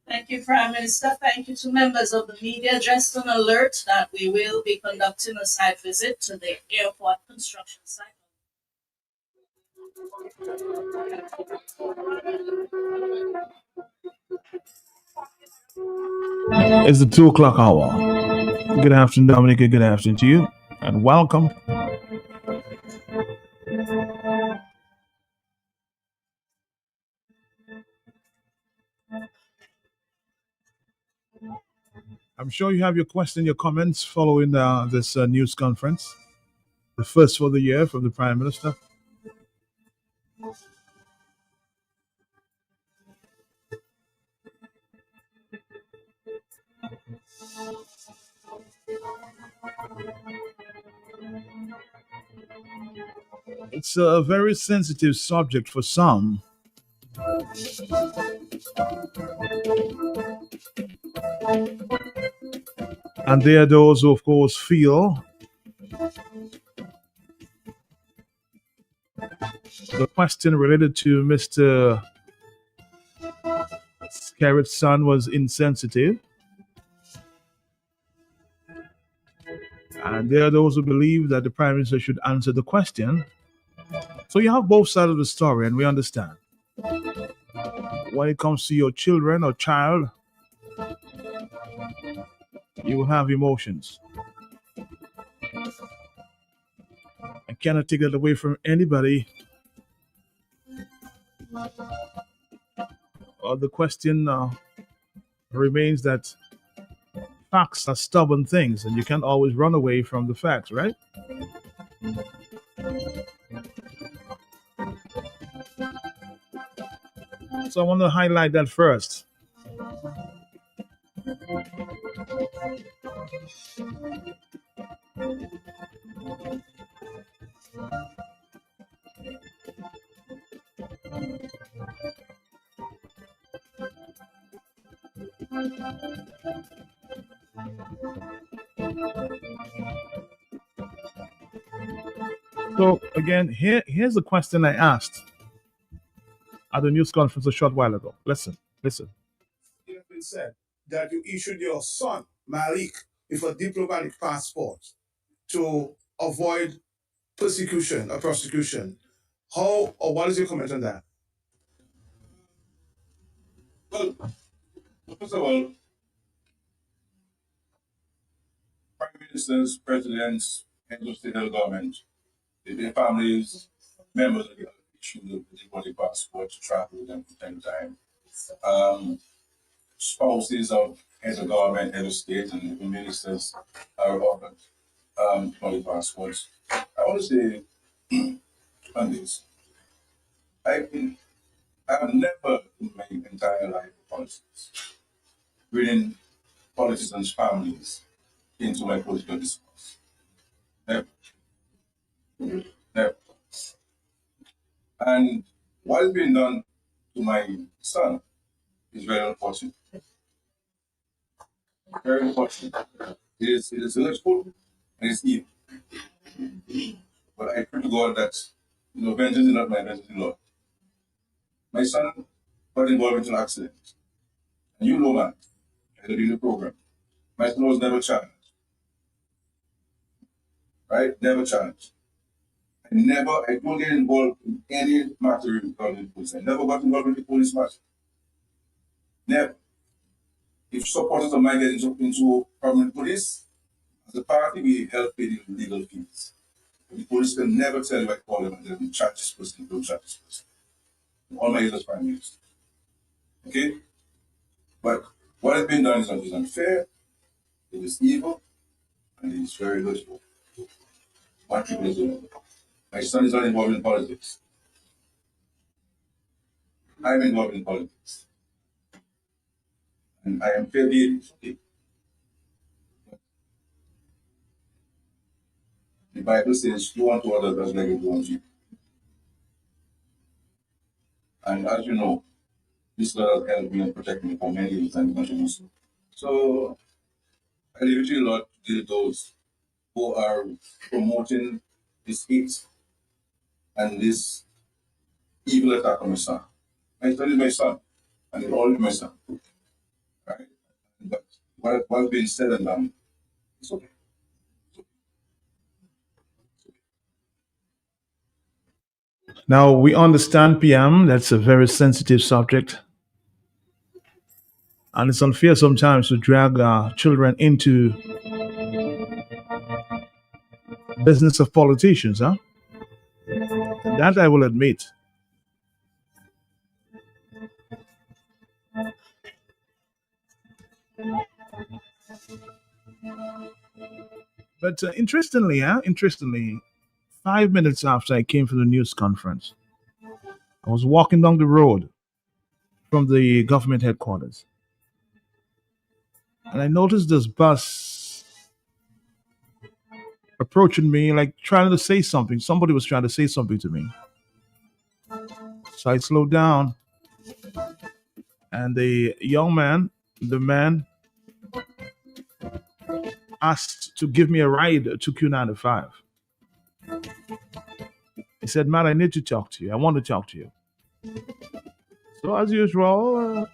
Speaker 3: Thank you, Prime Minister. Thank you to members of the media. Just an alert that we will be conducting a site visit to the airport construction site.
Speaker 1: It's the 2 o'clock hour. Good afternoon, Dominica. Good afternoon to you, and welcome. I'm sure you have your question, your comments following this news conference, the first for the year from the Prime Minister. It's a very sensitive subject for some. And there are those who, of course, feel the question related to Mr. Scarrett's son was insensitive. And there are those who believe that the Prime Minister should answer the question. So you have both sides of the story, and we understand. When it comes to your children or child, you will have emotions. I cannot take that away from anybody. The question remains that facts are stubborn things, and you can't always run away from the facts, right? So I want to highlight that first. So again, here's the question I asked at the news conference a short while ago. Listen.
Speaker 5: It has been said that you issued your son, Malik, with a diplomatic passport to avoid persecution or prosecution. How or what is your comment on that?
Speaker 2: Well, first of all, prime ministers, presidents, heads of state and government, their families, members of the issue the diplomatic passport to travel with them from time to time. Spouses of heads of government, head of state, and even ministers are offered diplomatic passports. I want to say on this, I have never in my entire life of politics bringing politicians' families into my political discourse. Never. Never. And what is being done to my son is very unfortunate. Very unfortunate. It is hurtful and it's evil. But I pray to God that vengeance is not my vengeance, Lord. My son got involved in an accident. And you know that. I did the program. My son was never charged. Right? Never charged. I don't get involved in any matter regarding the police. I never got involved in the police matter. Never. If supporters of mine get into problem with police, as a party, we help pay the legal fees. The police can never tell you I call them and they'll charge this person, don't charge this person. all my years as Prime Minister. Okay? But what has been done is unfair, it is evil, and it is very wasteful. What people is doing. My son is not involved in politics. I am involved in politics. And I am fairly okay. The Bible says, do unto others as like you do unto you. And as you know, this Lord has helped me and protect me for many years and continues to. So I leave it to the Lord to deal with those who are promoting this hate and this evil attack on my son. My son is my son, and it's always my son. Right? But what's been said and done, it's okay.
Speaker 1: Now, we understand, PM, that's a very sensitive subject. And it's unfair sometimes to drag children into business of politicians, huh? That I will admit. But interestingly, 5 minutes after I came from the news conference, I was walking down the road from the government headquarters. And I noticed this bus approaching me, like trying to say something. Somebody was trying to say something to me. So I slowed down. And the young man, the man, asked to give me a ride to Q95. He said, "Man, I need to talk to you. I want to talk to you." So as usual,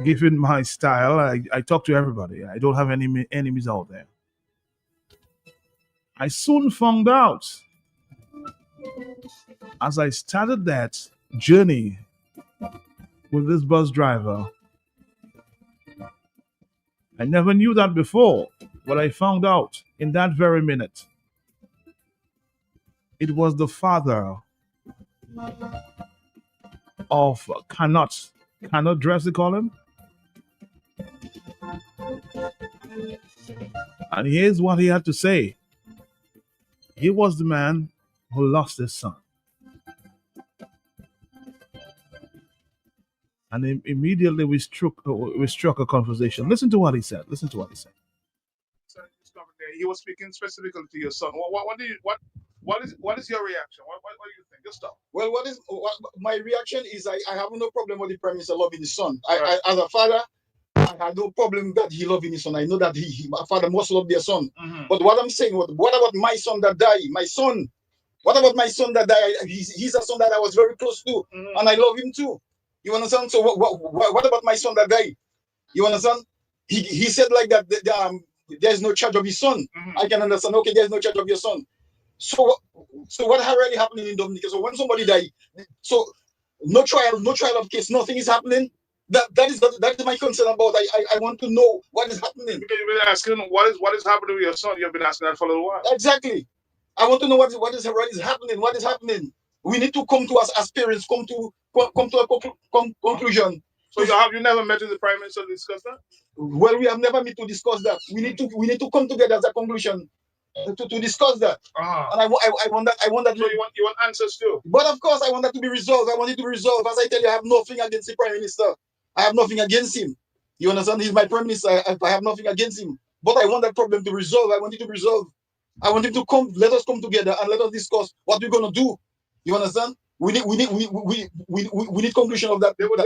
Speaker 1: given my style, I talk to everybody. I don't have any enemies out there. I soon found out, as I started that journey with this bus driver, I never knew that before, but I found out in that very minute. It was the father of cannot dress, they call him. And here's what he had to say. He was the man who lost his son. And immediately we struck a conversation. Listen to what he said.
Speaker 5: He was speaking specifically to your son. What is your reaction? What do you think? Just stop.
Speaker 11: Well, my reaction is I have no problem with the Prime Minister loving his son. I as a father, I have no problem that he loving his son. I know that my father must love their son.
Speaker 5: Mm-hmm.
Speaker 11: But what I'm saying, what about my son that died? My son. What about my son that died? He's a son that I was very close to, and I love him too. You understand? So what about my son that died? You understand? He said like that there's no charge of his son.
Speaker 5: Mm-hmm.
Speaker 11: I can understand. Okay, there's no charge of your son. So what really happening in Dominica? So when somebody die, so no trial of case, nothing is happening. That is my concern about. I want to know what is happening.
Speaker 5: Because you've been asking what is happening with your son. You've been asking that for a little while.
Speaker 11: Exactly. I want to know what is happening. What is happening? We need to come to us as parents, come to a conclusion.
Speaker 5: So you never met with the Prime Minister to discuss that?
Speaker 11: Well, we have never met to discuss that. We need to come together as a conclusion to discuss that. And I want that.
Speaker 5: So you want answers too?
Speaker 11: But of course, I want that to be resolved. I want it to be resolved. As I tell you, I have nothing against the Prime Minister. I have nothing against him. You understand? He's my Prime Minister. I have nothing against him. But I want that problem to resolve. I want it to resolve. I want him to come. Let us come together and let us discuss what we're gonna do. You understand? We need conclusion of that.
Speaker 5: There were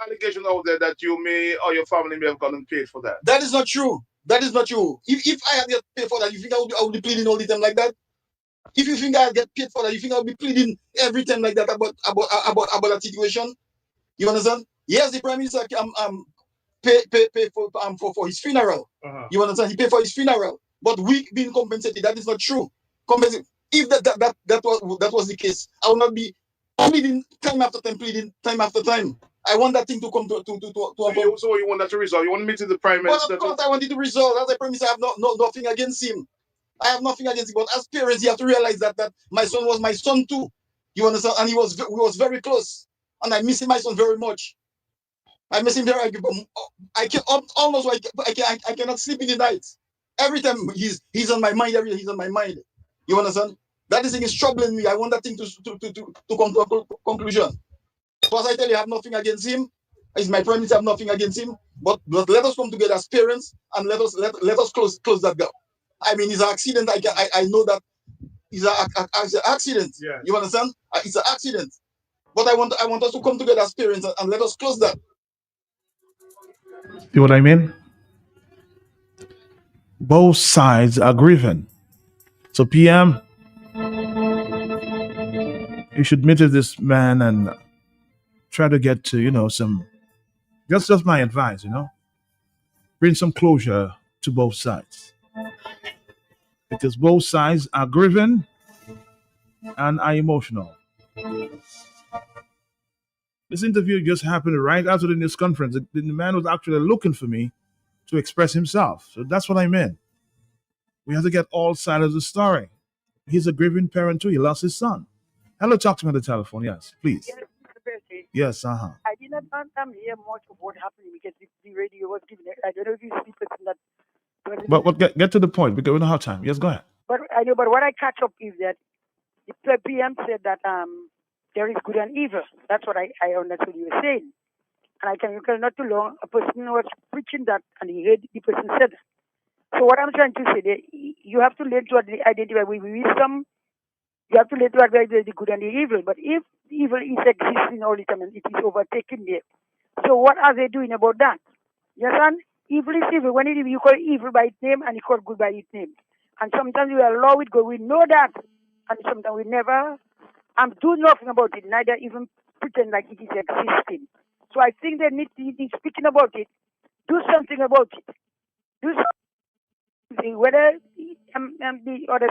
Speaker 5: allegations out there that you may or your family may have gone and paid for that.
Speaker 11: That is not true. That is not true. If I had get paid for that, you think I would be pleading all the time like that? If you think I get paid for that, you think I'll be pleading every time like that about that situation? You understand? Yes, the Prime Minister pay for his funeral. You understand? He paid for his funeral, but we being compensated. That is not true. If that was the case, I would not be pleading time after time. I want that thing to come to
Speaker 5: So you want that to resolve? You want to meet with the Prime Minister?
Speaker 11: Well, of course, I want it to resolve. As a Prime Minister, I have nothing against him. I have nothing against him. But as parents, you have to realize that my son was my son too. You understand? And we was very close. And I miss him, my son, very much. I miss him very. I can almost I cannot sleep in the night. Every time he's on my mind. He's on my mind. You understand? That thing is troubling me. I want that thing to come to a conclusion. Because I tell you, I have nothing against him. He's my prime minister. I have nothing against him. But let us come together as parents and let us close that gap. I mean, it's an accident. I know that it's an accident.
Speaker 1: Yeah.
Speaker 11: You understand? It's an accident. But I want us to come together as parents and let us close that.
Speaker 1: See what I mean? Both sides are grieving. So PM, you should meet with this man and try to get to, some, just my advice, bring some closure to both sides. Because both sides are grieving and are emotional. This interview just happened right after the news conference. The man was actually looking for me to express himself. So that's what I meant. We have to get all sides of the story. He's a grieving parent too. He lost his son. Hello, talk to me on the telephone. Yes, please.
Speaker 12: Yes, Mr. Percy.
Speaker 1: Yes,
Speaker 12: I did not hear much of what happened because the radio was giving it. I don't know if you see that.
Speaker 1: But get to the point because we don't have time. Yes, go ahead.
Speaker 12: But I know. But what I catch up is that the PM said that there is good and evil. That's what I understood you were saying. And I can recall not too long a person was preaching that, and he heard the person said that. So what I'm trying to say there, you have to learn to identify with wisdom. You have to learn to identify the good and the evil. But if the evil is existing all the time and it is overtaken there, so what are they doing about that? You understand? Evil is evil. When you call evil by its name and you call good by its name. And sometimes we allow it go. We know that. And sometimes we never do nothing about it, neither even pretend like it is existing. So I think they need to be speaking about it. Do something about it. Do something. Whether the other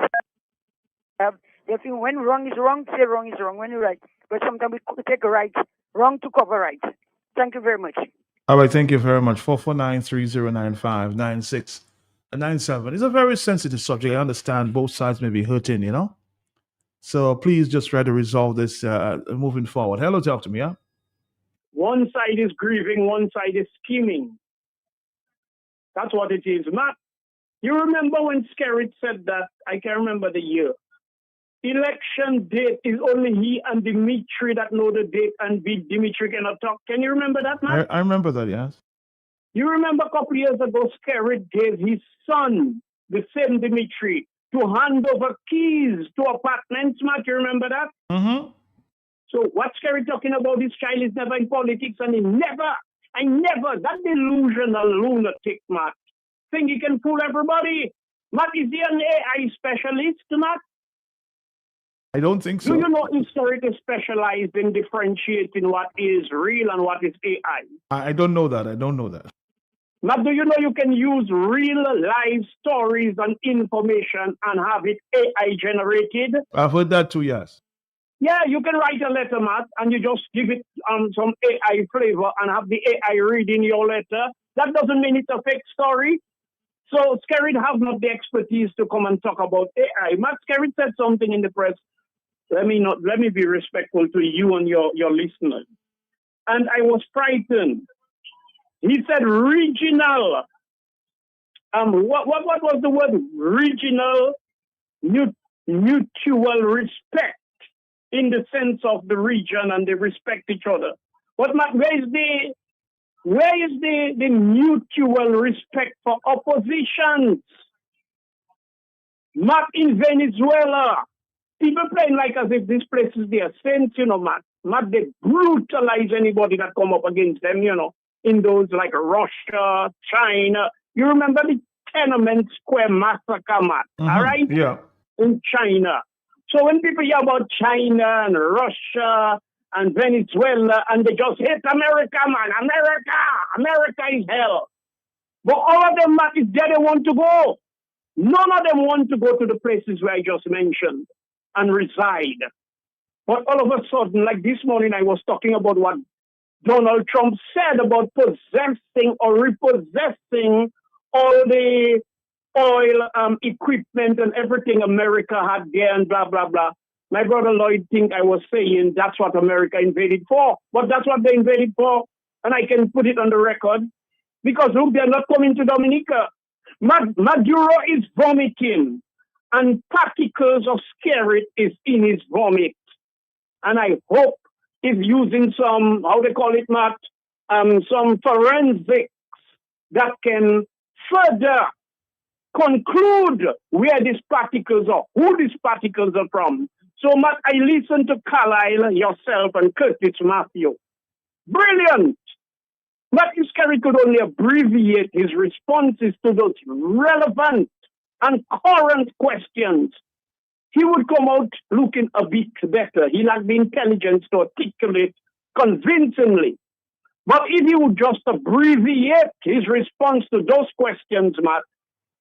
Speaker 12: side they think when wrong is wrong, say wrong is wrong. When you're right. But sometimes we take a right, wrong to cover right. Thank you very much.
Speaker 1: All right, thank you very much. 449-3095-9697. It's a very sensitive subject. I understand both sides may be hurting, So please just try to resolve this moving forward. Hello, talk to me, yeah?
Speaker 13: One side is grieving, one side is scheming. That's what it is. Matt, you remember when Skerrit said that, I can't remember the year, election date is only he and Dimitri that know the date, and Dimitri cannot talk. Can you remember that, Matt?
Speaker 1: I remember that, yes.
Speaker 13: You remember a couple of years ago, Skerrit gave his son, the same Dimitri, to hand over keys to apartments, Matt. You remember that?
Speaker 1: Mm-hmm.
Speaker 13: So what Skerrit talking about, this child is never in politics, and that delusional lunatic, Matt, think he can fool everybody. Matt, is he an AI specialist, Matt?
Speaker 1: I don't think so.
Speaker 13: Do you know Skerrit is specialized in differentiating what is real and what is AI?
Speaker 1: I don't know that.
Speaker 13: Matt, do you know you can use real life stories and information and have it AI generated?
Speaker 1: I've heard that too, yes.
Speaker 13: Yeah, you can write a letter, Matt, and you just give it some AI flavor and have the AI reading your letter. That doesn't mean it's a fake story. So Skerrit have not the expertise to come and talk about AI. Matt Skerrit said something in the press. Let me be respectful to you and your listeners. And I was frightened. He said regional. What was the word? Regional mutual respect in the sense of the region and they respect each other. But where is the mutual respect for oppositions? Matt, in Venezuela, people playing like as if this place is their saints, Matt. Matt, they brutalize anybody that come up against them, in those like Russia, China. You remember the Tiananmen Square massacre, Matt, all right?
Speaker 1: Yeah.
Speaker 13: In China. So when people hear about China and Russia and Venezuela, and they just hate America, man. America is hell. But all of them, Matt, is there they want to go. None of them want to go to the places where I just mentioned and reside. But all of a sudden, like this morning, I was talking about what Donald Trump said about possessing or repossessing all the oil equipment and everything America had there and blah, blah, blah. My brother Lloyd think I was saying that's what America invaded for, but that's what they invaded for, and I can put it on the record. Because look, they're not coming to Dominica. Maduro is vomiting, and particles of scarlet is in his vomit. And I hope he's using some, how they call it, Matt, some forensics that can further conclude where these particles are, who these particles are from. So, Matt, I listened to Carlyle, yourself, and Curtis Matthew. Brilliant! Matthew Skerrit could only abbreviate his responses to those relevant and current questions. He would come out looking a bit better. He lacked the intelligence to articulate convincingly. But if he would just abbreviate his response to those questions, Matt,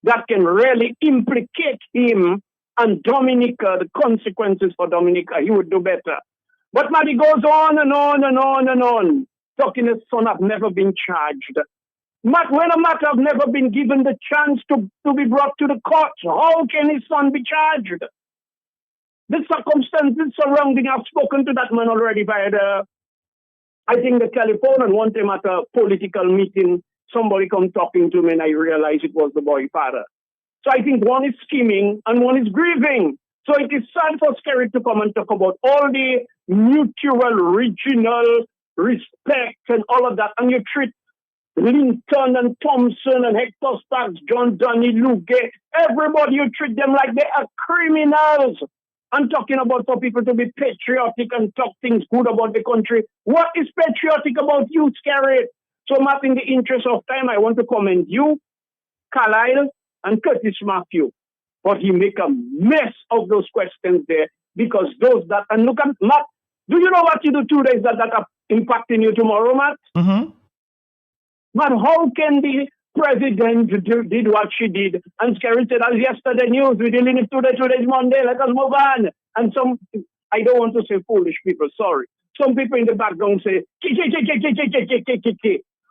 Speaker 13: that can really implicate him and Dominica, the consequences for Dominica, he would do better. But Matt, he goes on and on and on and on. Talking his son have never been charged. Matt, when a matter have never been given the chance to be brought to the court, how can his son be charged? The circumstances surrounding, I've spoken to that man already via I think the telephone, and one time at a political meeting, somebody come talking to me and I realized it was the boy father. So I think one is scheming and one is grieving. So it is sad for Skerrit to come and talk about all the mutual, regional respect and all of that, and you treat Linton and Thompson and Hector Starks, John Donny, Luge, everybody, you treat them like they are criminals. I'm talking about for people to be patriotic and talk things good about the country. What is patriotic about you, Skerrit? So, Matt, in the interest of time, I want to commend you, Carlyle, and Curtis Matthew. But you make a mess of those questions there, because those that, and look at Matt, do you know what you do 2 days that are impacting you tomorrow, Matt?
Speaker 1: Mm-hmm.
Speaker 13: But how can the president did what she did? And Skerrit said, as yesterday news, we didn't live today, today's Monday, let us move on. And some, I don't want to say foolish people, sorry. Some people in the background say,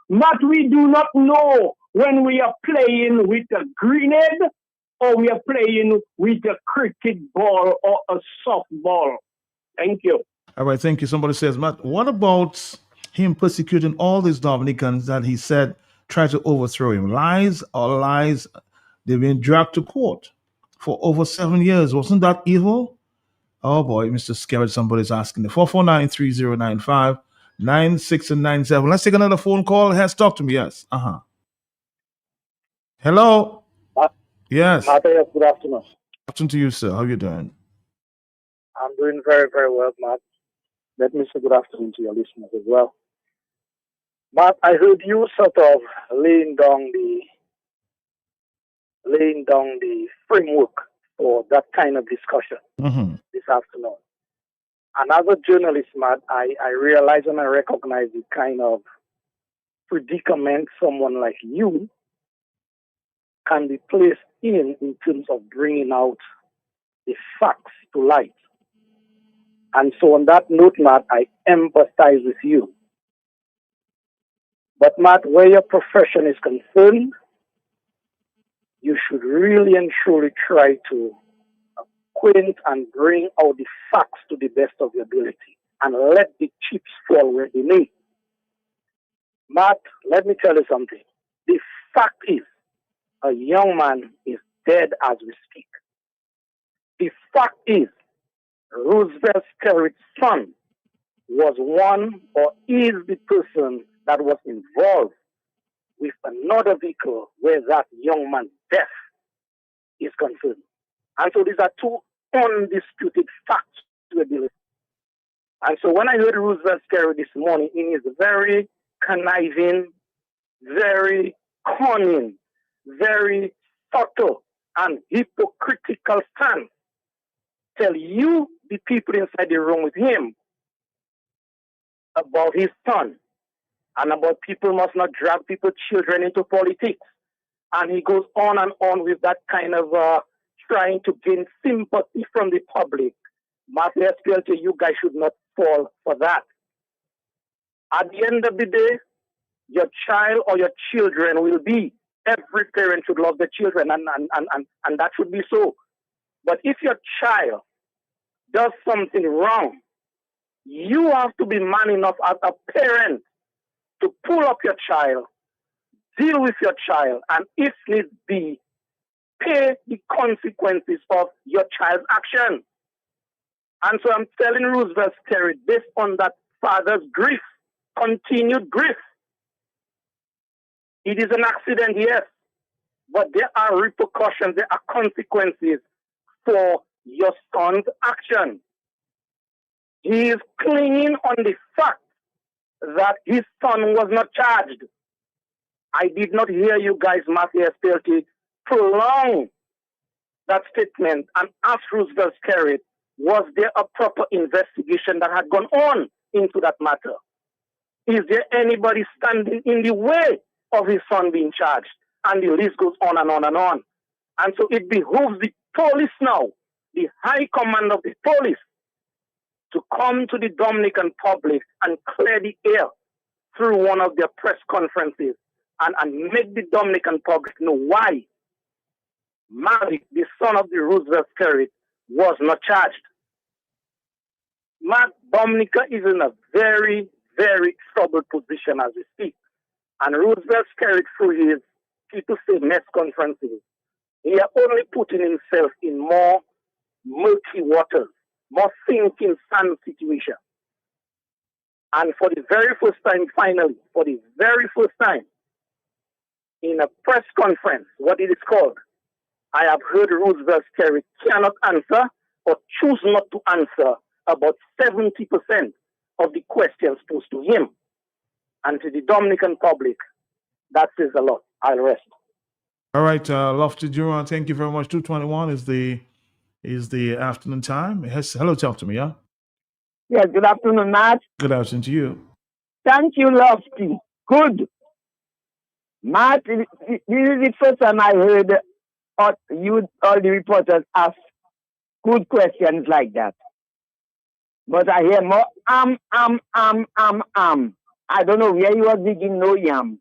Speaker 13: Matt, we do not know when we are playing with a grenade or we are playing with a cricket ball or a softball. Thank you.
Speaker 1: All right, thank you. Somebody says, Matt, what about him persecuting all these Dominicans that he said tried to overthrow him? Lies or lies? They've been dragged to court for over 7 years. Wasn't that evil? Oh boy, Mr. Skerrit, somebody's asking. The 449-3095, 96 and 97. Let's take another phone call. Has talk to me. Yes. Hello. Yes.
Speaker 14: Matthias, good afternoon.
Speaker 1: Good afternoon to you, sir. How you doing?
Speaker 14: I'm doing very, very well, Matt. Let me say good afternoon to your listeners as well. Matt, I heard you sort of laying down the framework for that kind of discussion this afternoon. And as a journalist, Matt, I realize and I recognize the kind of predicament someone like you can be placed in terms of bringing out the facts to light. And so on that note, Matt, I empathize with you. But Matt, where your profession is concerned, you should really and truly try to acquaint and bring out the facts to the best of your ability and let the chips fall where they may. Matt, let me tell you something. The fact is, a young man is dead as we speak. The fact is, Roosevelt Skerrit's son was one or is the person that was involved with another vehicle where that young man's death is concerned. And so these are two undisputed facts to be listened. And so when I heard Roosevelt Skerrit this morning in his very conniving, very cunning, very subtle and hypocritical stance, tell you, the people inside the room with him, about his son and about people must not drag people's children into politics. And he goes on and on with that kind of trying to gain sympathy from the public. Matthew SPLT, you guys should not fall for that. At the end of the day, your child or your children will be. Every parent should love their children, and that should be so. But if your child does something wrong, you have to be man enough as a parent to pull up your child, deal with your child, and if need be, pay the consequences of your child's action. And so I'm telling Roosevelt Terry, based on that father's grief, continued grief. It is an accident, yes, but there are repercussions, there are consequences for your son's action. He is clinging on the fact that his son was not charged. I did not hear you guys, Matthew SPLT, prolong that statement and ask Roosevelt Terry, was there a proper investigation that had gone on into that matter? Is there anybody standing in the way of his son being charged? And the list goes on and on and on. And so it behooves the police now, the high command of the police, to come to the Dominican public and clear the air through one of their press conferences and make the Dominican public know why Malik, the son of the Roosevelt Terry, was not charged. Matt, Dominica is in a very, very troubled position as we speak. And Roosevelt Terry, through his people say mess conferences, he is only putting himself in more murky waters, more sinking sand situation. And for the very first time, finally, for the very first time, in a press conference, what it is called, I have heard Roosevelt Terry cannot answer or choose not to answer about 70% of the questions posed to him. And to the Dominican public, that says a lot. I'll rest.
Speaker 1: All right, Lofty Duran, thank you very much. 2:21 is the afternoon time. Yes, hello, talk to me, yeah?
Speaker 13: Yes, good afternoon, Matt.
Speaker 1: Good afternoon to you.
Speaker 13: Thank you, Lofty. Good. Matt, this is the first time I heard all the reporters ask good questions like that. But I hear more I don't know where you are digging no yam.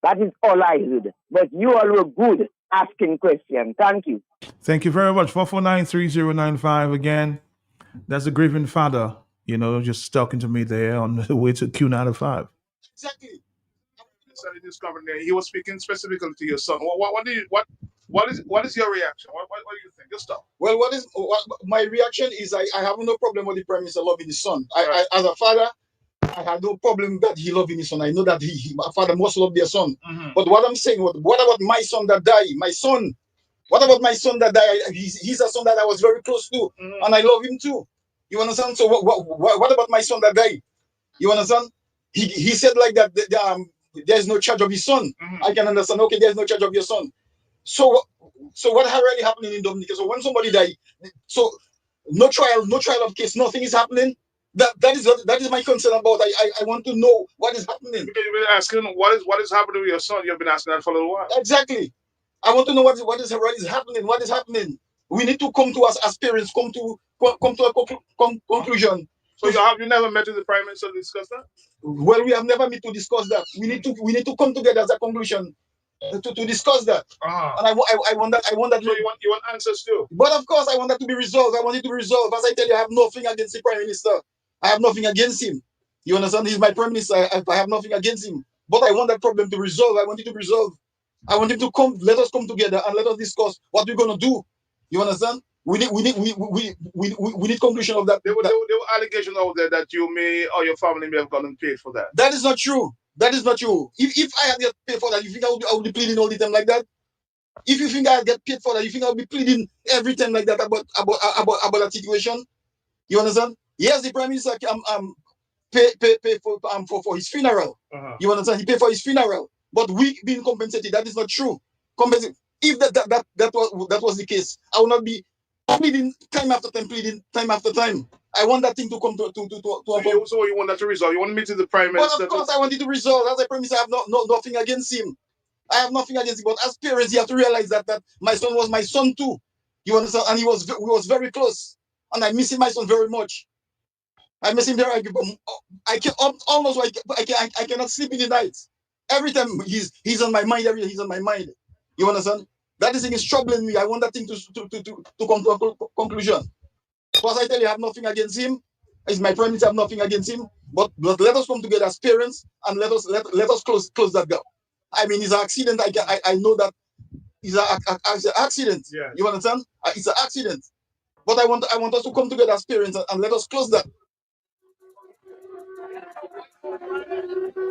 Speaker 13: That is all I heard. But you all were good asking questions. Thank you.
Speaker 1: Thank you very much. 449-3095 again. That's a grieving father, just talking to me there on the way to Q95.
Speaker 5: Exactly. In this comment there, he was speaking specifically to your son. What is your reaction? What do you think? Just stop.
Speaker 11: Well, my reaction is I have no problem with the Prime Minister loving his son. I as a father, I have no problem that he loving his son. I know that my father must love their son. Mm-hmm. But what I'm saying, what about my son that died? My son. What about my son that died? He's a son that I was very close to, and I love him too. You understand? So what about my son that died? You understand? He said like that. There's no charge of his son. Mm-hmm. I can understand. Okay, there's no charge of your son. So what really happening in Dominica? So when somebody died, so no trial of case, nothing is happening. That is my concern about. I want to know what is happening.
Speaker 5: Because you've been asking what is happening with your son. You've been asking that for a little while.
Speaker 11: Exactly. I want to know what is happening. What is happening? We need to come to us as parents, come to a conclusion.
Speaker 5: So you never met with the Prime Minister to discuss that?
Speaker 11: Well, we have never met to discuss that. We need to come together as a conclusion to discuss that. And I want that. So
Speaker 5: you want answers too?
Speaker 11: But of course, I want that to be resolved. I want it to be resolved. As I tell you, I have nothing against the Prime Minister. I have nothing against him. You understand? He's my Prime Minister. I have nothing against him. But I want that problem to resolve. I want it to resolve. I want him to come. Let us come together and let us discuss what we're gonna do. You understand? We need conclusion of that.
Speaker 5: There were allegations out there that you may or your family may have gone and paid for that.
Speaker 11: That is not true. That is not true. If I had get paid for that, you think I would be pleading all the time like that? If you think I get paid for that, you think I would be pleading every time like that about that situation? You understand? Yes, the Prime Minister pay for his funeral. You understand? He paid for his funeral, but we being compensated. That is not true. If that was the case, I would not be pleading time after time. I want that thing to come to
Speaker 5: So you want that to resolve? You want to meet with the Prime Minister?
Speaker 11: But of course, I want it to resolve. As I promise, I have nothing against him. I have nothing against him. But as parents, you have to realize that my son was my son too. You understand? And we was very close. And I miss my son very much. I miss him very much. I cannot sleep in the night. Every time he's on my mind. He's on my mind. You understand? That thing is troubling me. I want that thing to come to a conclusion. Because I tell you, I have nothing against him. It's my prime minister, I have nothing against him. But let us come together as parents and let us close that gap. I mean, it's an accident. I know that it's an accident.
Speaker 5: Yeah.
Speaker 11: You understand? It's an accident. But I want us to come together as parents and let us close that.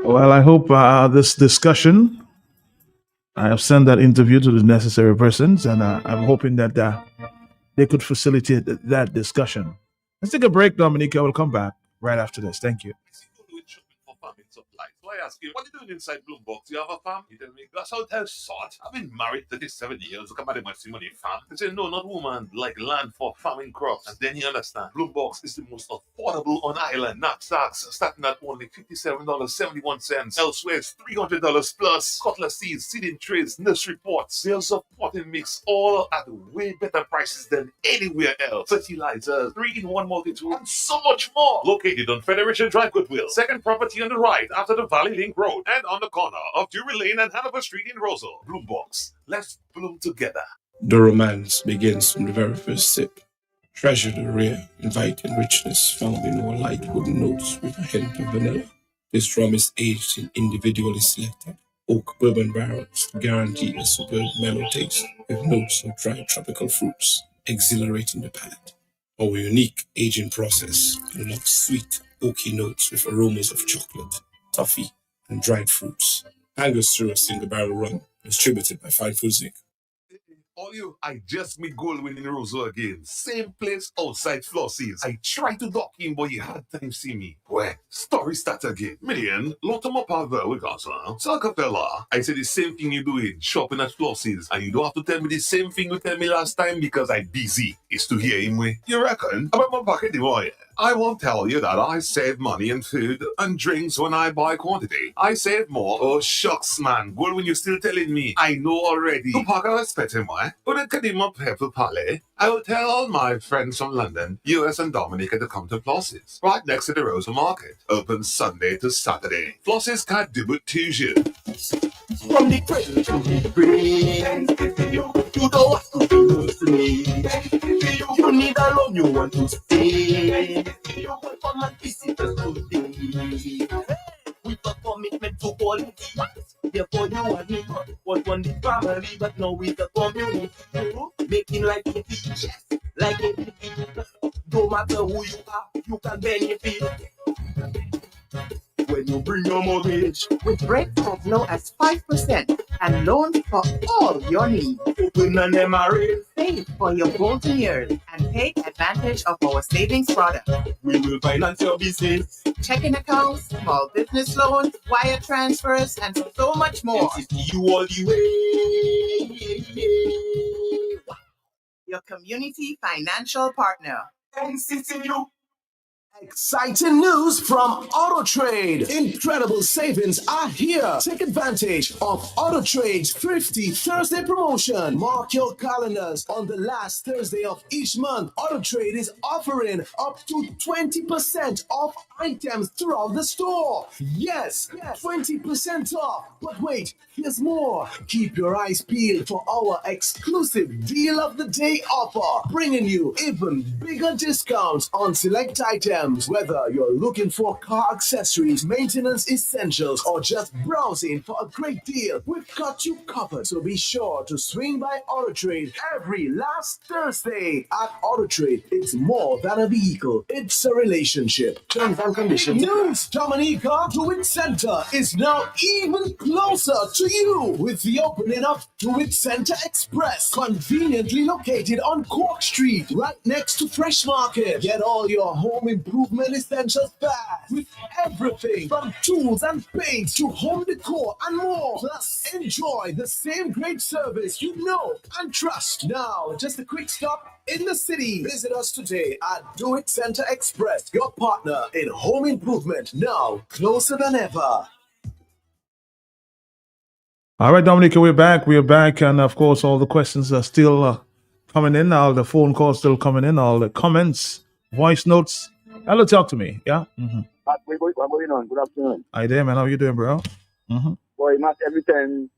Speaker 1: Well, I hope this discussion, I have sent that interview to the necessary persons, and I'm hoping that they could facilitate that discussion. Let's take a break, Dominica. We'll come back right after this. Thank you.
Speaker 15: For farming supplies. So I ask you, what are you doing inside Bloombox? You have a farm? You tell me, that's how tell sort. I've been married 37 years. Look at my money farm. They say, no, not woman, like land for farming crops. And then you understand, Bloombox is the most affordable on island. Knapsacks starting at only $57.71. Elsewhere, it's $300 plus. Cutlass seeds, seeding trays, nursery pots, sales of potting mix, all at way better prices than anywhere else. Fertilizers, 3-in-1 multi-tool, and so much more. Located on Federation Drive, Goodwill. Second property on the right after the Valley Link Road and on the corner of Drury Lane and Hanover Street in Rosal. Bloombox. Let's bloom together.
Speaker 7: The romance begins from the very first sip. Treasure the rare, inviting richness found in our light wooden notes with a hint of vanilla. This rum is aged in individually selected oak bourbon barrels to guarantee a superb mellow taste with notes of dried tropical fruits, exhilarating the palate. Our unique aging process unlocks sweet, oaky notes with aromas of chocolate, toffee, and dried fruits. Angus through a single barrel rum, distributed by Fine Foods Inc.
Speaker 15: All you, I just meet Goldwyn in Rosal again. Same place outside Flossie's. I tried to dock in, but you had time see me. Well, story start again. Million, lot of my power with us, huh? So, Capella, I said the same thing you doing, shopping at Flossie's. And you don't have to tell me the same thing you tell me last time because I busy. It's to hear him way. You reckon? About my bucket, the I won't tell you that I save money in food and drinks when I buy quantity. I save more. Oh, shucks, man. Well, when you're still telling me, I know already. To pack a spetting way. But it could my pepper palais. I will tell all my friends from London, US and Dominica to come to Flossie's. Right next to the Rosa Market. Open Sunday to Saturday. Flossie's can't do it to you.
Speaker 16: From the cradle to the grave, you don't have to be free. You need a love you want to stay. You want from a visitors today. With a commitment to quality. Therefore you and me was one the family, but now with the community. Making life easy, like anything. No matter who you are, you can benefit. When you bring your mortgage
Speaker 17: with rates as low as 5% and loans for all your needs.
Speaker 16: Open an MRA.
Speaker 17: Save for your golden years and take advantage of our savings product.
Speaker 16: We will finance your business.
Speaker 17: Checking accounts, small business loans, wire transfers, and so much more.
Speaker 16: NCC you all the way.
Speaker 17: Your community financial partner.
Speaker 16: NCCU.
Speaker 18: Exciting news from AutoTrade. Incredible savings are here. Take advantage of AutoTrade's Thrifty Thursday promotion. Mark your calendars. On the last Thursday of each month, AutoTrade is offering up to 20% off items throughout the store. Yes, 20% off. But wait, here's more. Keep your eyes peeled for our exclusive Deal of the Day offer, bringing you even bigger discounts on select items. Whether you're looking for car accessories, maintenance essentials, or just browsing for a great deal, we've got you covered. So be sure to swing by AutoTrade every last Thursday. At AutoTrade, it's more than a vehicle, it's a relationship. Terms and conditions. News, Dominica Do It Center is now even closer to you with the opening of Do It Center Express, conveniently located on Cork Street, right next to Fresh Market. Get all your home improvement essentials fast with everything from tools and paints to home decor and more. Plus, enjoy the same great service you know and trust. Now, just a quick stop in the city. Visit us today at Do It Center Express, your partner in home improvement, now closer than ever.
Speaker 1: All right, Dominica, we're back. We're back. And of course, all the questions are still coming in. All the phone calls still coming in. All the comments, voice notes. Hello, talk to me. Yeah? Mm-hmm.
Speaker 19: What's going on? Good afternoon.
Speaker 1: Hi there, man. How you doing, bro? Mm-hmm.
Speaker 19: Boy, Matt, every time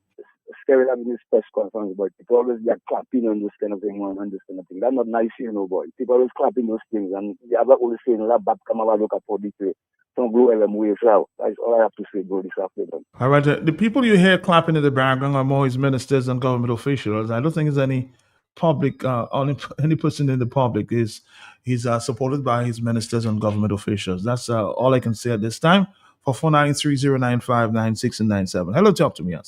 Speaker 14: Scary having this press conference, but people always get clapping on this kind of thing, man, and this kind of thing. That's not nice, boy. People always clapping those things, and the other always saying, "La bat come out look for this way." Don't go them ways out. That's all I have to say, bro, this afternoon.
Speaker 1: All right. The people you hear clapping in the background are more his ministers and government officials. I don't think there's any public, any person in the public he's supported by his ministers and government officials. That's all I can say at this time. For 4930959 and 97. Hello, talk to me. Yes.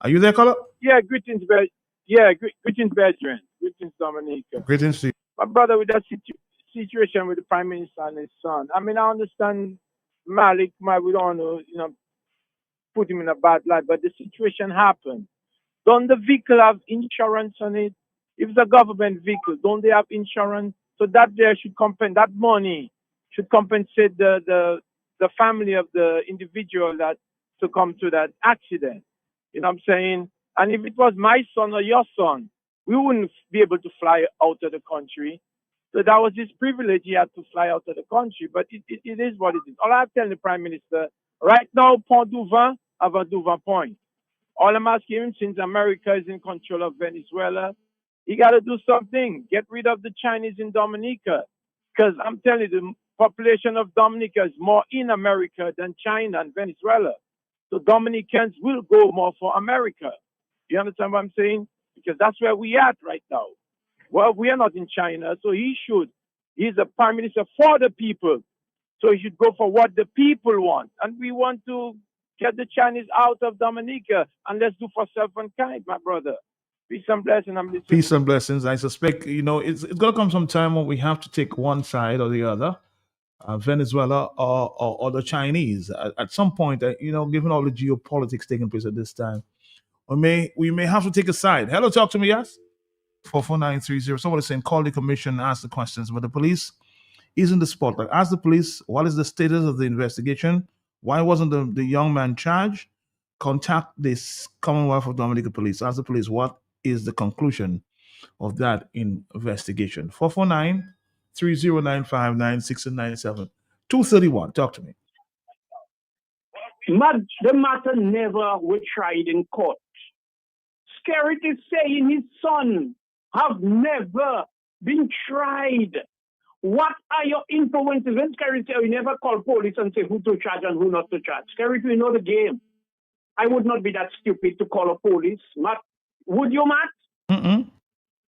Speaker 1: Are you there, caller?
Speaker 19: Yeah, greetings, greetings, brethren. Greetings, Dominica.
Speaker 1: Greetings to you.
Speaker 19: My brother, with that situation with the Prime Minister and his son, I mean, I understand Malik might, we don't want to, put him in a bad light, but the situation happened. Don't the vehicle have insurance on it? If it's a government vehicle, don't they have insurance? So that there should compensate, that money should compensate the family of the individual that succumbed to that accident. You know what I'm saying? And if it was my son or your son, we wouldn't be able to fly out of the country. So that was his privilege. He had to fly out of the country. But it is what it is. All I'm telling the Prime Minister, right now, Pont Duvin have a Duvin point. All I'm asking him, since America is in control of Venezuela, he got to do something. Get rid of the Chinese in Dominica. Because I'm telling you, the population of Dominica is more in America than China and Venezuela. So Dominicans will go more for America. You understand what I'm saying? Because that's where we at right now. Well, we are not in China, so he should. He's a prime minister for the people. So he should go for what the people want. And we want to get the Chinese out of Dominica. And let's do for self and kind, my brother. Peace and blessings. I'm listening.
Speaker 1: Peace and blessings. I suspect, it's going to come some time when we have to take one side or the other. Venezuela or the Chinese at some point, given all the geopolitics taking place at this time, we may have to take a side. Hello, talk to me, yes? 44930. Someone is saying call the commission, ask the questions, but the police is in the spotlight. Ask the police what is the status of the investigation. Why wasn't the young man charged? Contact this Commonwealth of Dominica Police. Ask the police what is the conclusion of that investigation. 44930959697. 231. Talk to me.
Speaker 13: The matter never was tried in court. Skerrit is saying his son have never been tried. What are your influences? When Skerrit say you never call police and say who to charge and who not to charge. Skerrit, we know the game. I would not be that stupid to call a police. Matt, would you, Matt?
Speaker 1: Mm-mm.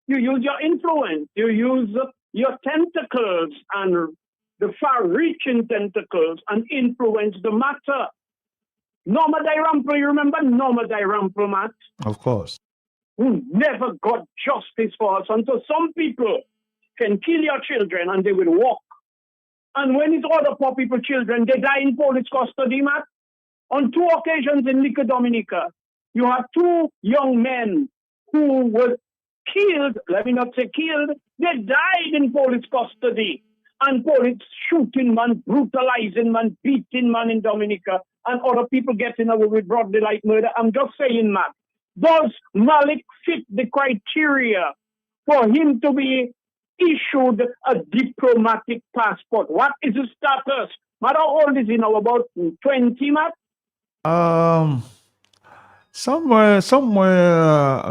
Speaker 13: You use your influence. You use your tentacles and the far-reaching tentacles and influence the matter. Norma Dairampo, you remember Norma Dairampo, Matt?
Speaker 1: Of course.
Speaker 13: Who never got justice for us. And so some people can kill your children and they will walk. And when it's other poor people children, they die in police custody, Matt. On 2 occasions in Lica Dominica, you have 2 young men who were killed, let me not say killed, they died in police custody. And police shooting man, brutalizing man, beating man in Dominica, and other people getting away with broad daylight murder. I'm just saying, Matt, does Malik fit the criteria for him to be issued a diplomatic passport? What is his status? Matt, how old is he now? About 20, Matt?
Speaker 1: Somewhere,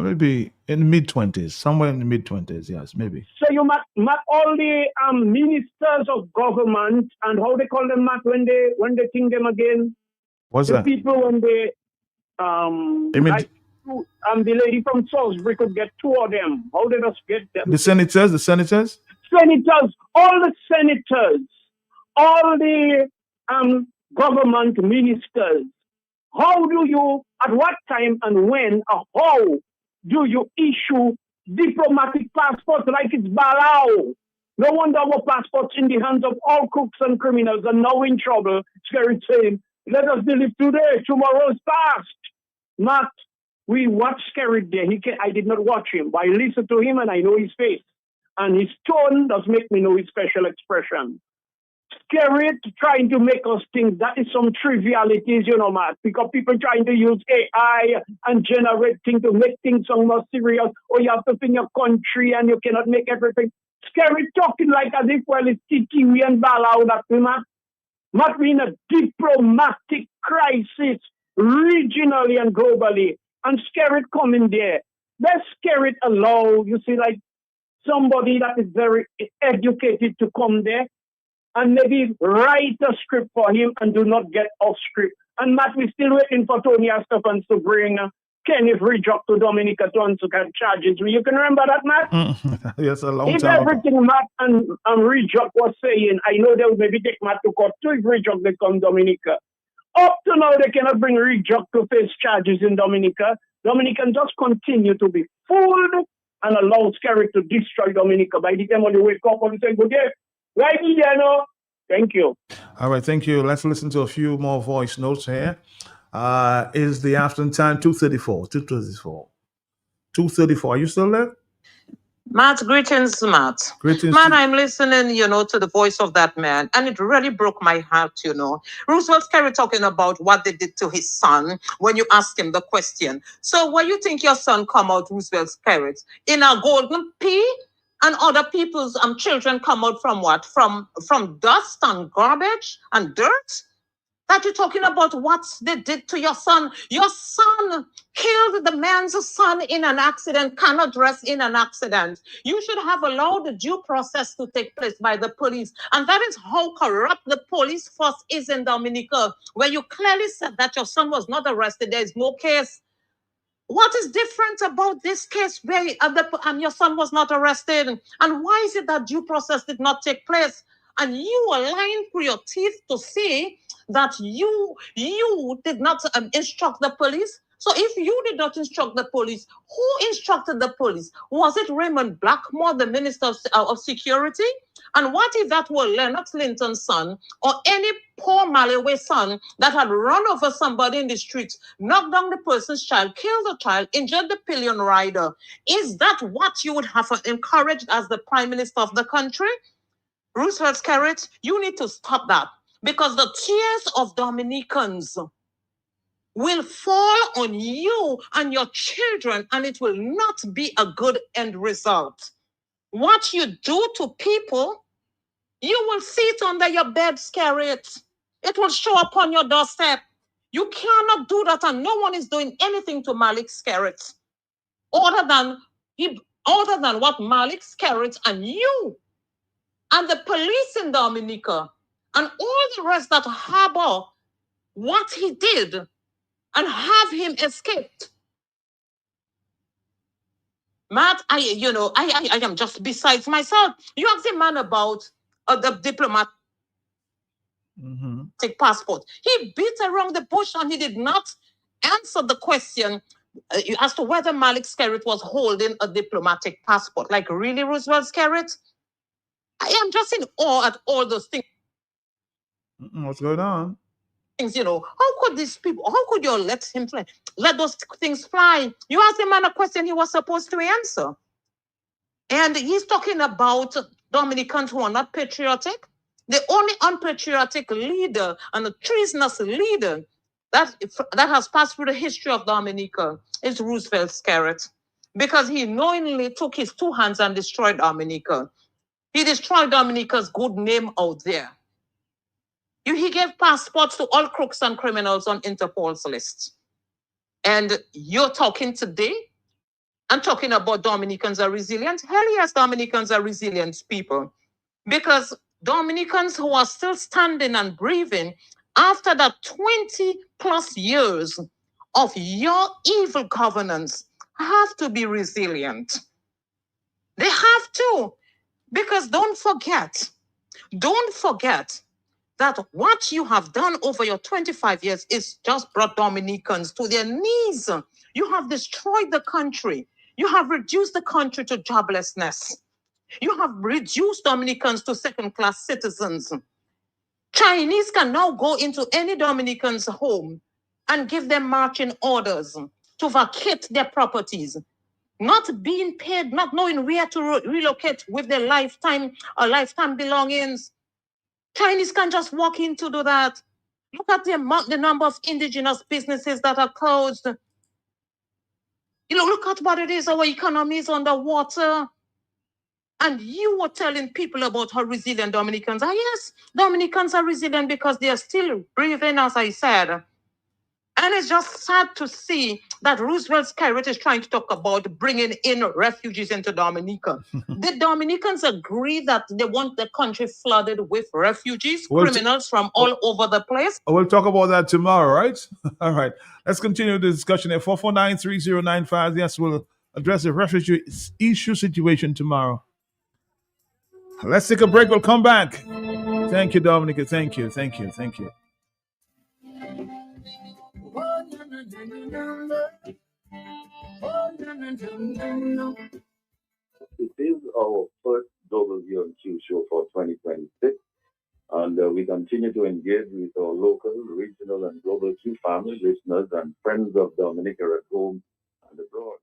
Speaker 1: maybe in the mid-20s. Somewhere in the mid-20s, yes, maybe.
Speaker 13: So you Matt, all the ministers of government and how they call them, Matt, when they think them again.
Speaker 1: What's
Speaker 13: the
Speaker 1: that?
Speaker 13: People when they the lady from Salisbury could get 2 of them. How did us get them?
Speaker 1: The senators?
Speaker 13: Senators, all the senators, all the government ministers. How do you, at what time and when, or how do you issue diplomatic passports like it's Balau? No wonder our passports in the hands of all crooks and criminals are now in trouble. Skerrit saying, let us live today, tomorrow's past. Not, we watch Skerrit there. I did not watch him, but I listen to him and I know his face. And his tone does make me know his special expression. Skerrit trying to make us think that is some trivialities, Matt, because people trying to use AI and generate things to make things sound more serious, or you have to think your country and you cannot make everything. Skerrit talking like as if, well, it's Titiwi and Balau that we, Matt. Matt, we in a diplomatic crisis, regionally and globally. and Skerrit come in there. Let Skerrit allow, you see, like somebody that is very educated to come there and maybe write a script for him and do not get off script. And Matt, we're still waiting for Tony Estefans to bring Kenneth Ridgeway to Dominica to answer charges. You can remember that, Matt?
Speaker 1: Yes, a long
Speaker 13: If
Speaker 1: time ago.
Speaker 13: everything Matt and Ridgeway was saying, I know they will maybe take Matt to court too if Ridgeway they come Dominica. Up to now, they cannot bring Ridgeway to face charges in Dominica. Dominican just continue to be fooled and allow Skerrit to destroy Dominica. By the time when you wake up and say, good day, right, Indiana? Thank you.
Speaker 1: All right, thank you. Let's listen to a few more voice notes here. Is the afternoon time 2:34? 2:34. Are you still there?
Speaker 20: Matt, greetings, Matt.
Speaker 1: Greetings.
Speaker 20: Man, I'm listening, to the voice of that man, and it really broke my heart, Roosevelt Skerrit talking about what they did to his son when you ask him the question. So where you think your son come out, Roosevelt Skerrit, in a golden pea? And other people's children come out from what? From dust and garbage and dirt? That you're talking about what they did to your son. Your son killed the man's son in an accident, cannot dress in an accident. You should have allowed the due process to take place by the police. And that is how corrupt the police force is in Dominica, where you clearly said that your son was not arrested. There is no case. What is different about this case where your son was not arrested? And why is it that due process did not take place? And you are lying through your teeth to say that you did not instruct the police. So if you did not instruct the police, who instructed the police? Was it Raymond Blackmore, the Minister of Security? And what if that were Lennox Linton's son or any poor Malaway son that had run over somebody in the streets, knocked down the person's child, killed the child, injured the pillion rider? Is that what you would have encouraged as the Prime Minister of the country? Roosevelt Skerrit, you need to stop that, because the tears of Dominicans will fall on you and your children, and it will not be a good end result. What you do to people, you will see it under your bed, Skerrit. It will show up on your doorstep. You cannot do that, and no one is doing anything to Malik Skerrit other than what Malik Skerrit and you and the police in Dominica and all the rest that harbor what he did and have him escaped. Matt, I am just besides myself. You asked a man about the diplomatic passport. He beat around the bush and he did not answer the question as to whether Malik Skerrit was holding a diplomatic passport. Like, really, Roosevelt Skerrit? I am just in awe at all those things.
Speaker 1: What's going on?
Speaker 20: How could these people, how could you let him fly? Let those things fly. You asked the man a question he was supposed to answer. And he's talking about Dominicans who are not patriotic. The only unpatriotic leader and a treasonous leader that has passed through the history of Dominica is Roosevelt Skerrit, because he knowingly took his two hands and destroyed Dominica. He destroyed Dominica's good name out there. He gave passports to all crooks and criminals on Interpol's list. And you're talking today and talking about Dominicans are resilient. Hell yes, Dominicans are resilient people. Because Dominicans who are still standing and breathing after that 20 plus years of your evil governance have to be resilient. They have to. Because don't forget that what you have done over your 25 years is just brought Dominicans to their knees. You have destroyed the country. You have reduced the country to joblessness. You have reduced Dominicans to second-class citizens. Chinese can now go into any Dominican's home and give them marching orders to vacate their properties, not being paid, not knowing where to relocate with their lifetime belongings. Chinese can just walk in to do that. Look at the number of indigenous businesses that are closed. Look at what it is. Our economy is underwater. And you were telling people about how resilient Dominicans are. Yes, Dominicans are resilient because they are still breathing, as I said. And it's just sad to see that Roosevelt's carrot is trying to talk about bringing in refugees into Dominica. The Dominicans agree that they want the country flooded with refugees,
Speaker 1: Well,
Speaker 20: criminals from all over the place.
Speaker 1: We'll talk about that tomorrow, right? All right. Let's continue the discussion at 449-3095. Yes, we'll address the refugee issue situation tomorrow. Let's take a break. We'll come back. Thank you, Dominica. Thank you. Thank you. Thank you.
Speaker 21: It is our first WNQ show for 2026, and we continue to engage with our local, regional, and global Q family listeners and friends of Dominica at home and abroad.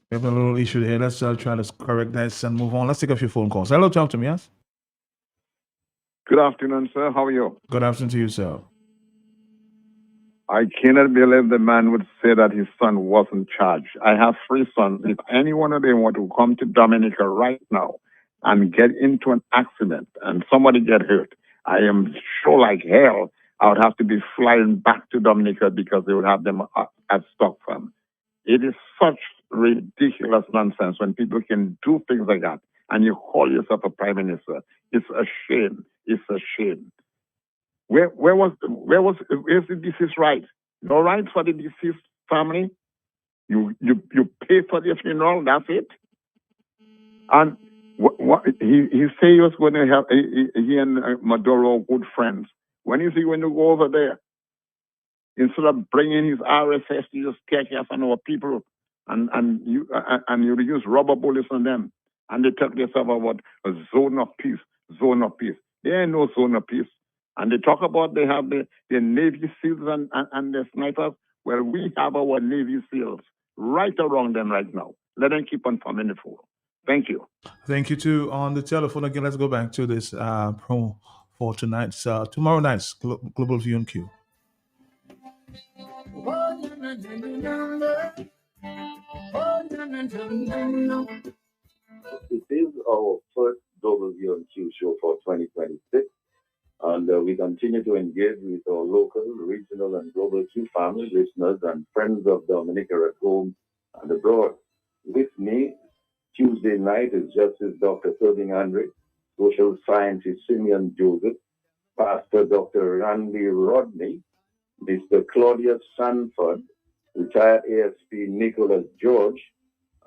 Speaker 1: We have a little issue here. Let's try to correct this and move on. Let's take a few phone calls. Hello, talk to me, yes?
Speaker 22: Good afternoon, sir. How are you?
Speaker 1: Good afternoon to you, sir.
Speaker 22: I cannot believe the man would say that his son wasn't charged. I have 3 sons. If any one of them want to come to Dominica right now and get into an accident and somebody get hurt, I am sure like hell I would have to be flying back to Dominica because they would have them at Stockholm. It is such ridiculous nonsense when people can do things like that and you call yourself a prime minister. It's a shame. It's a shame. Where's the deceased right? No right for the deceased family? You pay for the funeral, that's it? And he say he was going to have, he and Maduro good friends. When is he going to go over there? Instead of bringing his RSS to just catch us on our people and you use rubber bullets on them. And they talk themselves about a zone of peace. There ain't no zone of peace. And they talk about they have the Navy SEALs and the snipers. Well, we have our Navy SEALs right around them right now. Let them keep on coming the fool. Thank you.
Speaker 1: Thank you too. On the telephone again, let's go back to this promo for tonight's, tomorrow night's Global View and Q.
Speaker 21: It is our first WNQ show for 2026, and we continue to engage with our local, regional, and global Q family listeners and friends of Dominica at home and abroad. With me Tuesday night is Justice Dr. Irving Andre, Social Scientist Simeon Joseph, Pastor Dr. Randy Rodney, Mr. Claudius Sanford, retired ASP Nicholas George,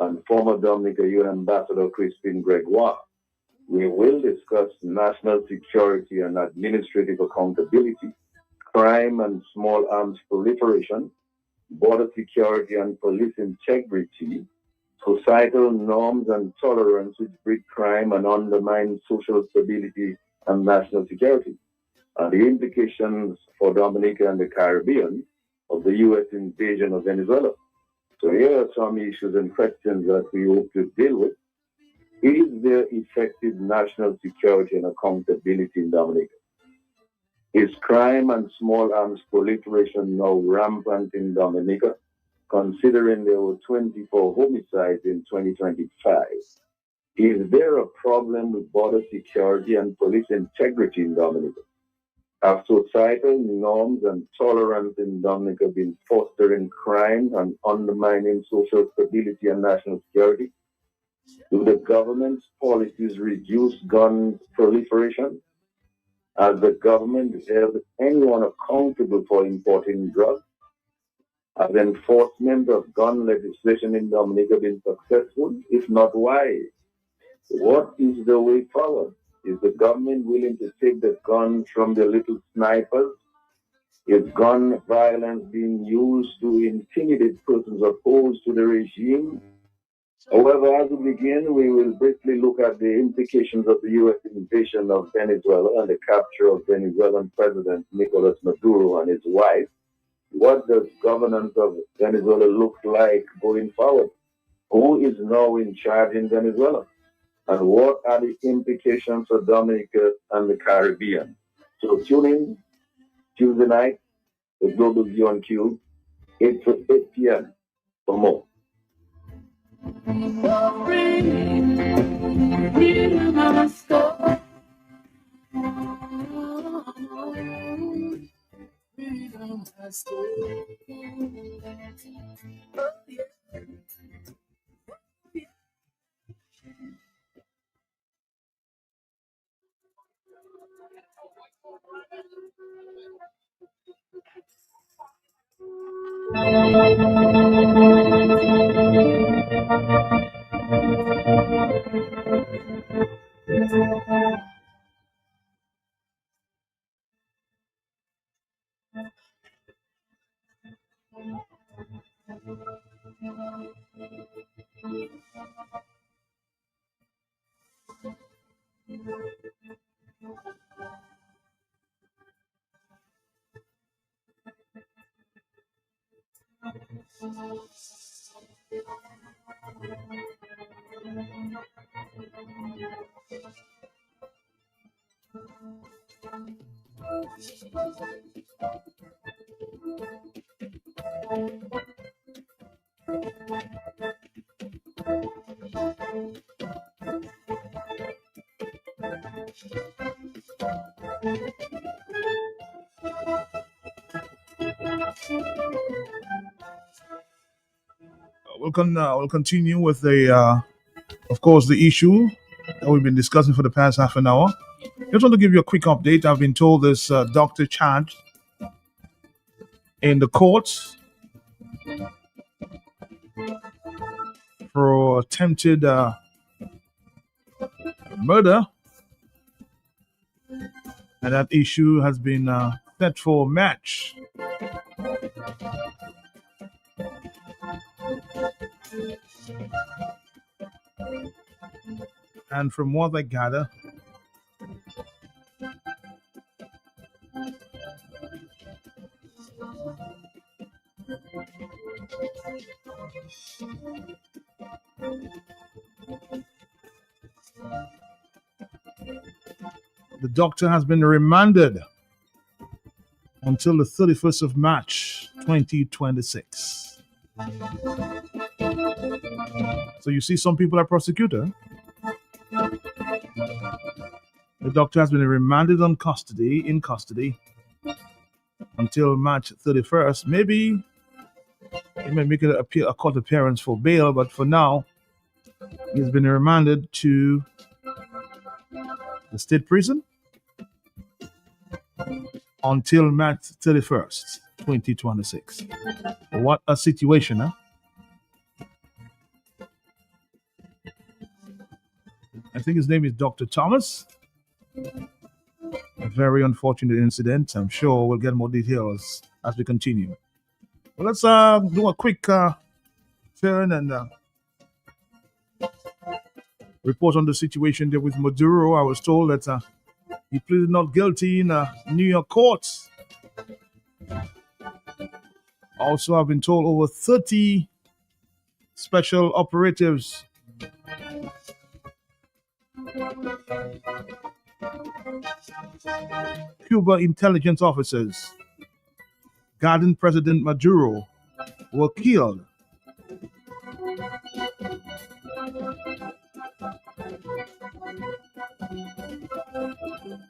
Speaker 21: and former Dominica UN Ambassador Crispin Gregoire. We will discuss national security and administrative accountability, crime and small arms proliferation, border security and police integrity, societal norms and tolerance which breed crime and undermine social stability and national security, and the implications for Dominica and the Caribbean of the U.S. invasion of Venezuela. So here are some issues and questions that we hope to deal with. Is there effective national security and accountability in Dominica? Is crime and small arms proliferation now rampant in Dominica, considering there were 24 homicides in 2025? Is there a problem with border security and police integrity in Dominica? Have societal norms and tolerance in Dominica been fostering crime and undermining social stability and national security? Do the government's policies reduce gun proliferation? Has the government held anyone accountable for importing drugs? Has enforcement of gun legislation in Dominica been successful? If not, why? What is the way forward? Is the government willing to take the guns from the little snipers? Is gun violence being used to intimidate persons opposed to the regime? However, as we begin, we will briefly look at the implications of the U.S. invasion of Venezuela and the capture of Venezuelan President Nicolas Maduro and his wife. What does governance of Venezuela look like going forward? Who is now in charge in Venezuela? And what are the implications for Dominica and the Caribbean? So tune in Tuesday night, with Global View on Cube, 8 to 8 p.m. for more.
Speaker 1: We'll continue with of course, the issue that we've been discussing for the past half an hour. Just want to give you a quick update. I've been told this doctor charged in the courts for attempted murder, and that issue has been set for match. And from what I gather, the doctor has been remanded until the 31st of March, 2026. So you see, some people are prosecuted. The doctor has been remanded in custody until March 31st. Maybe he may make a court appearance for bail, but for now, he's been remanded to the state prison until March 31st, 2026. What a situation, huh? I think his name is Dr. Thomas. A very unfortunate incident. I'm sure we'll get more details as we continue. Well, let's do a quick turn and report on the situation there with Maduro. I was told that he pleaded not guilty in New York courts. Also, I've been told over 30 special operatives Cuba intelligence officers guarding President Maduro were killed.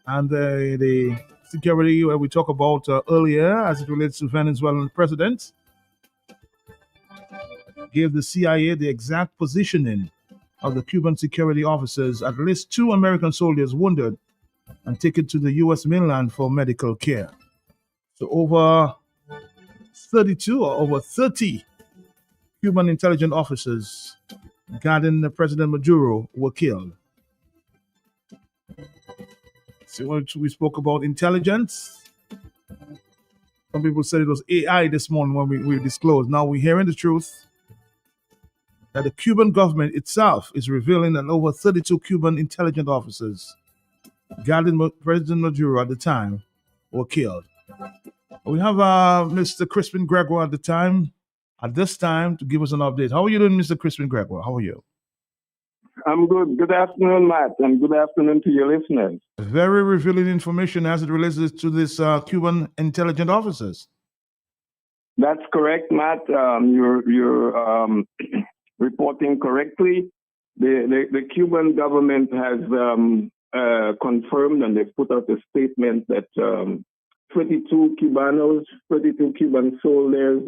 Speaker 1: And the security we talked about earlier, as it relates to Venezuelan president, gave the CIA the exact positioning of the Cuban security officers. At least 2 American soldiers wounded and taken to the U.S. mainland for medical care. So over 32 or over 30 Cuban intelligence officers guarding President Maduro were killed. So we spoke about intelligence. Some people said it was AI this morning when we disclosed. Now we're hearing the truth that the Cuban government itself is revealing that over 32 Cuban intelligence officers guarding President Maduro at the time were killed. We have Mr. Crispin Gregoire at this time to give us an update. How are you doing, Mr. Crispin Gregoire? How are you?
Speaker 6: I'm good. Good afternoon, Matt, and good afternoon to your listeners.
Speaker 1: Very revealing information as it relates to this Cuban intelligence officers.
Speaker 6: That's correct, Matt. You're reporting correctly. The Cuban government has confirmed, and they put out a statement that 22 Cuban soldiers,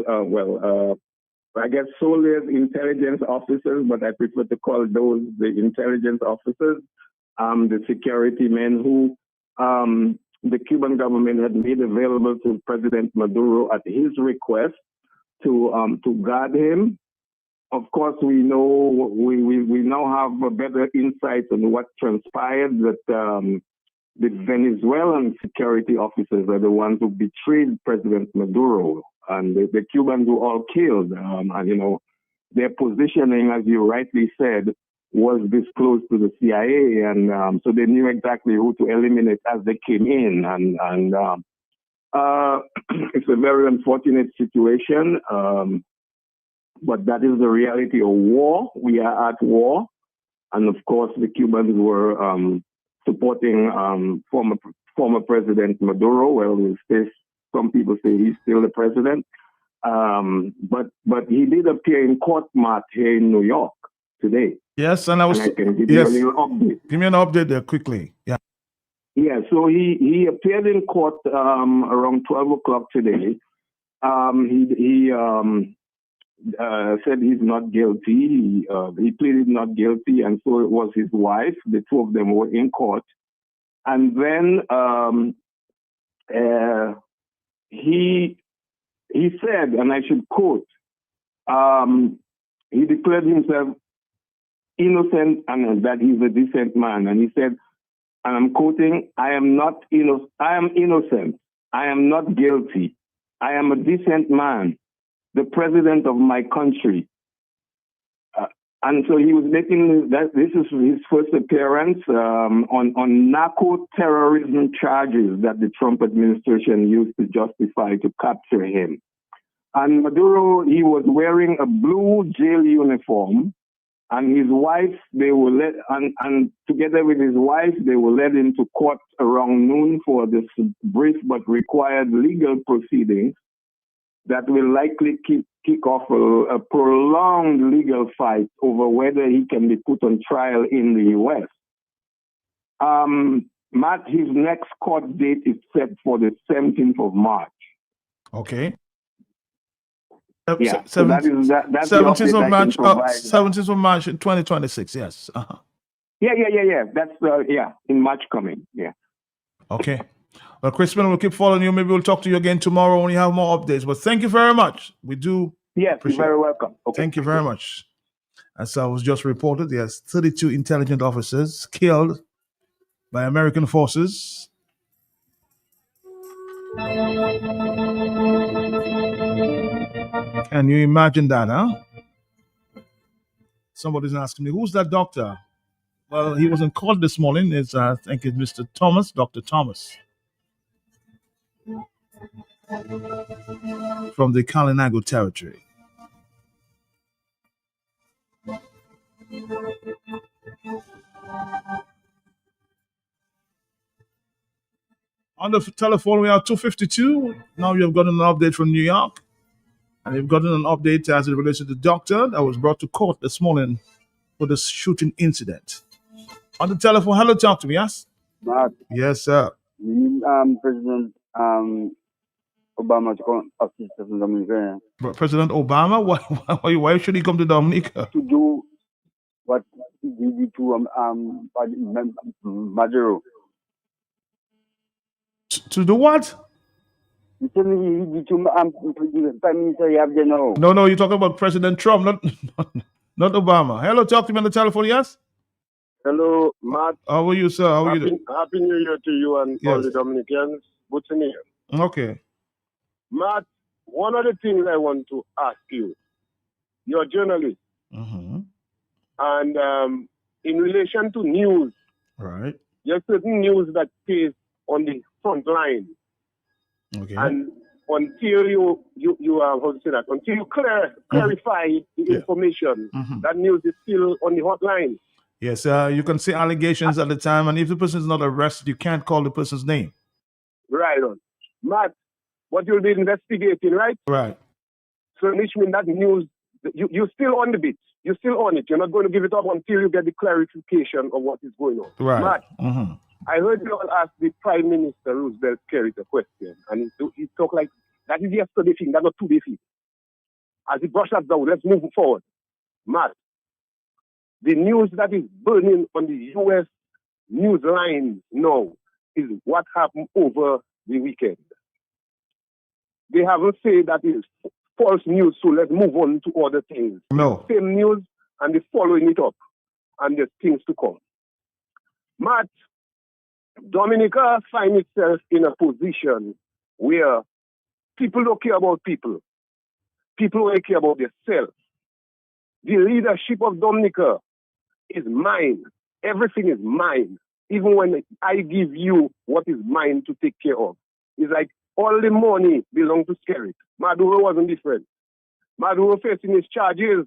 Speaker 6: I guess soldiers, intelligence officers, but I prefer to call those the intelligence officers, the security men who the Cuban government had made available to President Maduro at his request to guard him. Of course, we know we now have a better insight on what transpired, that the Venezuelan security officers are the ones who betrayed President Maduro, and the Cubans were all killed. And you know, their positioning, as you rightly said, was disclosed to the CIA, and so they knew exactly who to eliminate as they came in. And it's a very unfortunate situation, but that is the reality of war. We are at war, and of course, the Cubans were supporting former President Maduro. Well, some people say he's still the president, but he did appear in court, Matt, here in New York today.
Speaker 1: Yes, and I
Speaker 6: can give you a little update.
Speaker 1: Give me an update there quickly. Yeah.
Speaker 6: Yeah, so he appeared in court around 12 o'clock today. He said he's not guilty. He pleaded not guilty, and so it was his wife. The two of them were in court. And then he said, and I should quote, he declared himself innocent and that he's a decent man. And he said, and I'm quoting, I am innocent. I am not guilty. I am a decent man, the president of my country. And so he was making that. This is his first appearance on narco terrorism charges that the Trump administration used to justify to capture him. And Maduro, he was wearing a blue jail uniform, and his wife, they were led, and together with his wife, they were led into court around noon for this brief but required legal proceedings that will likely kick off a prolonged legal fight over whether he can be put on trial in the U.S. Matt, his next court date is set for the 17th of March.
Speaker 1: Okay.
Speaker 6: Yeah, so that's the
Speaker 1: 17th of March.
Speaker 6: update I can provide.
Speaker 1: 17th of March, 2026. Yes.
Speaker 6: Yeah. That's in March coming. Yeah.
Speaker 1: Okay. Well, Crispin, we'll keep following you. Maybe we'll talk to you again tomorrow when you have more updates. But thank you very much. We do.
Speaker 6: Yes, you're very welcome. Okay.
Speaker 1: Thank you very much. As I was just reported, yes, 32 intelligent officers killed by American forces. Can you imagine that, huh? Somebody's asking me, who's that doctor? Well, he was in court this morning. I think it's Mr. Thomas, Dr. Thomas, from the Kalinago territory. On the telephone, we are 252. Now you've gotten an update from New York. And you've gotten an update as it relates to the doctor that was brought to court this morning for the shooting incident. On the telephone, hello, talk to me, yes?
Speaker 8: Mark,
Speaker 1: Yes, sir.
Speaker 8: President Obama to come assist us in Dominica
Speaker 1: But President Obama, why should he come to Dominica?
Speaker 8: to do what he did to Maduro.
Speaker 1: To do what?
Speaker 8: He told me he did to Prime Minister you have there now.
Speaker 1: No, you're talking about President Trump, not Obama. Hello, talk to me on the telephone, yes?
Speaker 10: Hello, Matt.
Speaker 1: How are you, sir? How are you doing?
Speaker 10: Happy New Year to you and all the Dominicans. Good to hear.
Speaker 1: Okay.
Speaker 10: Matt, one of the things I want to ask you, you're a journalist, and in relation to news,
Speaker 1: right?
Speaker 10: There's certain news that stays on the front line.
Speaker 1: Okay.
Speaker 10: And until you how to say that, until you clarify the information, that news is still on the hotline.
Speaker 1: Yes, you can see allegations at the time, and if the person is not arrested, you can't call the person's name.
Speaker 10: Right on. Matt, what you'll be investigating, right?
Speaker 1: Right.
Speaker 10: So which means that news, you're still on the bit. You're still on it. You're not going to give it up until you get the clarification of what is going on.
Speaker 1: Right.
Speaker 10: Matt,
Speaker 1: Mm-hmm.
Speaker 10: I heard you all ask the Prime Minister Roosevelt Kerry a question, and he talked like that is yesterday thing, that's not today thing. As he brushed that down, let's move forward. Matt, the news that is burning on the U.S. news lines now is what happened over the weekend. They haven't said that is false news, so let's move on to other things.
Speaker 1: No.
Speaker 10: Same news, and they're following it up, and there's things to come. Matt, Dominica finds itself in a position where people don't care about people. People only care about themselves. The leadership of Dominica is mine. Everything is mine. Even when I give you what is mine to take care of. It's like all the money belongs to Skerrit. Maduro wasn't different. Maduro facing his charges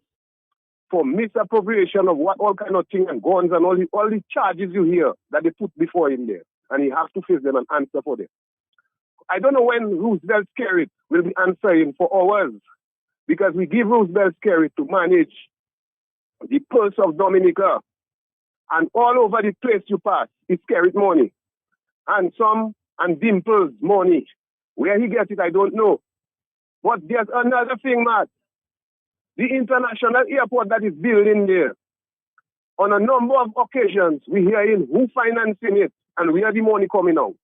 Speaker 10: for misappropriation of what all kind of things and guns and all the charges you hear that they put before him there. And he has to face them and answer for them. I don't know when Roosevelt Skerrit will be answering for hours, because we give Roosevelt Skerrit to manage the pulse of Dominica, and all over the place you pass is Skerrit money, and Dimple's money. Where he gets it, I don't know. But there's another thing, Matt. The international airport that is building there, on a number of occasions, we hear who financing it and where the money coming out.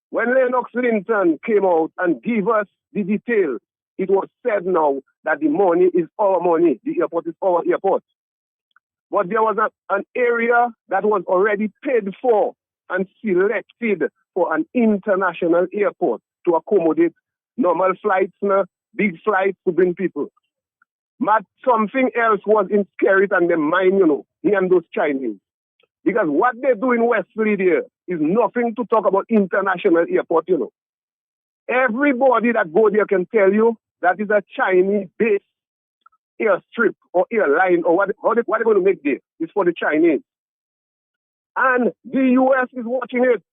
Speaker 10: When Lennox Linton came out and gave us the details, it was said now that the money is our money. The airport is our airport. But there was an area that was already paid for and selected for an international airport to accommodate normal flights, big flights to bring people. But something else was in Skerrit and their mind, he and those Chinese. Because what they do in Wesley there is nothing to talk about international airport, Everybody that go there can tell you that is a Chinese-based airstrip or airline or what they're going to make there. It's for the Chinese. And the U.S. is watching it.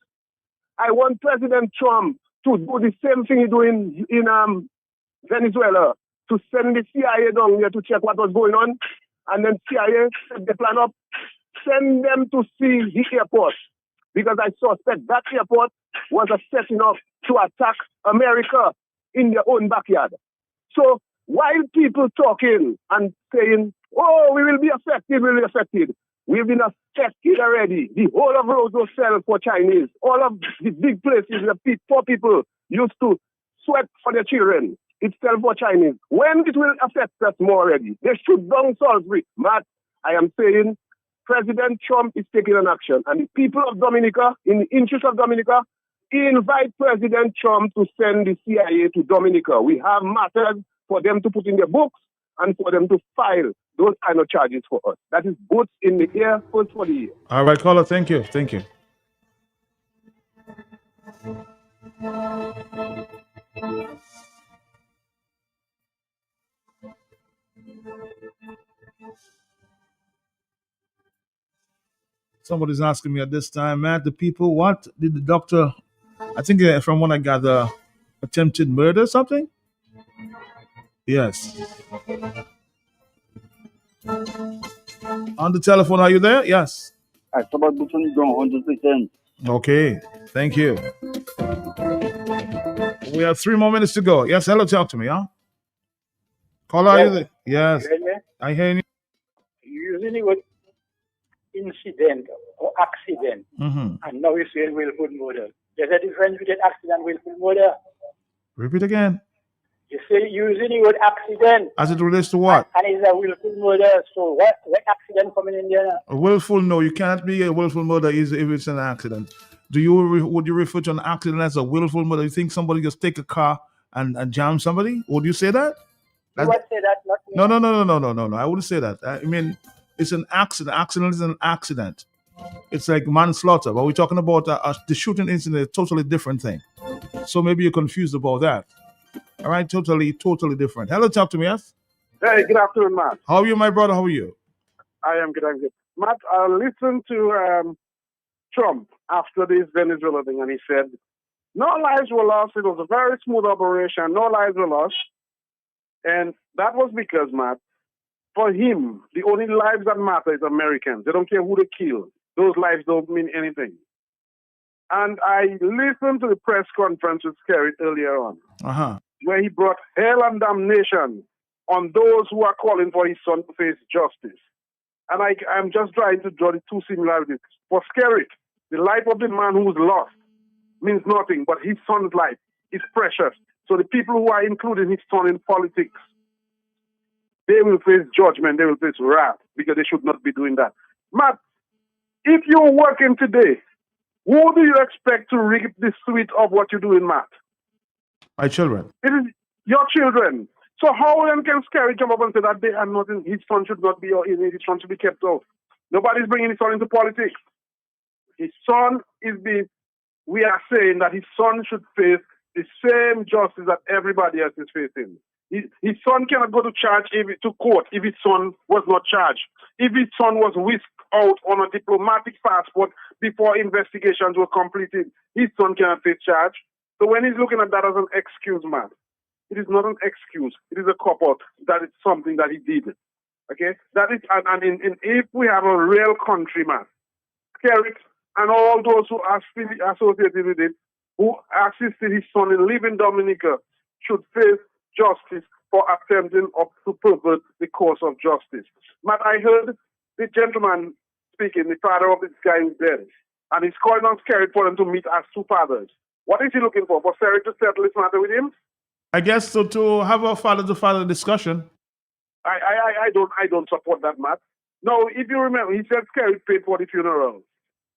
Speaker 10: I want President Trump to do the same thing he do in Venezuela, to send the CIA down there to check what was going on, and then CIA set the plan up, send them to see the airport, because I suspect that airport was a setting up to attack America in their own backyard. So while people talking and saying, oh, we will be affected, we've been affected already. The whole of Roseau sell for Chinese. All of the big places that poor people used to sweat for their children, it's sell for Chinese. When it will affect us more already? They shoot down Salisbury. Matt, I am saying President Trump is taking an action. And the people of Dominica, in the interest of Dominica, invite President Trump to send the CIA to Dominica. We have matters for them to put in their books and for them to file those kind of charges for us. That is boots in the air, first for the year.
Speaker 1: All right, caller. Thank you. Thank you. Somebody's asking me at this time, Matt, the people, what did the doctor, I think from what I gather, attempted murder or something? Yes. On the telephone, are you there? Yes.
Speaker 8: I about button down 100%.
Speaker 1: Okay. Thank you. We have 3 more minutes to go. Yes, hello, talk to me, huh? Caller, are you there? Yes. I hear you.
Speaker 14: Usually with incident or accident, and now you say willful murder. There's a difference between accident and willful murder.
Speaker 1: Repeat again.
Speaker 14: You say using the word accident.
Speaker 1: As it relates to what?
Speaker 14: And it's a willful murder. So what accident coming in there?
Speaker 1: A willful, no, you can't be a willful murder if it's an accident. Would you refer to an accident as a willful murder? You think somebody just take a car and jam somebody? Would you say that?
Speaker 14: You would say that, not me.
Speaker 1: No. I wouldn't say that. I mean, it's an accident. Accident is an accident. It's like manslaughter. But we're talking about the shooting incident, a totally different thing. So maybe you're confused about that. All right, totally different. Hello, talk to me, yes?
Speaker 4: Hey, good afternoon, Matt.
Speaker 1: How are you, my brother? How are you?
Speaker 4: I am good, I'm good. Matt, I listened to Trump after this Venezuela thing, and he said, no lives were lost. It was a very smooth operation. No lives were lost. And that was because, Matt, for him, the only lives that matter is Americans. They don't care who they kill. Those lives don't mean anything. And I listened to the press conference with Kerry earlier on, where he brought hell and damnation on those who are calling for his son to face justice. And I'm just trying to draw the two similarities. For Skerrit, the life of the man who was lost means nothing, but his son's life is precious. So the people who are including his son in politics, they will face judgment, they will face wrath, because they should not be doing that. Matt, if you're working today, who do you expect to reap the sweet of what you're doing, Matt?
Speaker 1: My children.
Speaker 4: It is your children. So how then can Skerrit jump up and say that they are not in, his son should not be, or his son should be kept out? Nobody's bringing his son into politics. His son is being, we are saying that his son should face the same justice that everybody else is facing. His son cannot go to court if his son was not charged. If his son was whisked out on a diplomatic passport before investigations were completed, his son cannot face charge. So when he's looking at that as an excuse, man, it is not an excuse. It is a cop-out. That is something that he did. Okay? That is, and if we have a real country, man, Skerrit and all those who are still associated with it, who assisted his son in leaving Dominica, should face justice for attempting to pervert the course of justice. Matt, I heard the gentleman speaking, the father of this guy who's dead, and he's calling on Skerrit for them to meet as two fathers. What is he looking for? For Skerrit to settle this matter with him?
Speaker 1: I guess so, to have a father-to-father discussion.
Speaker 4: I don't support that, Matt. No, if you remember, he said Skerrit paid for the funeral.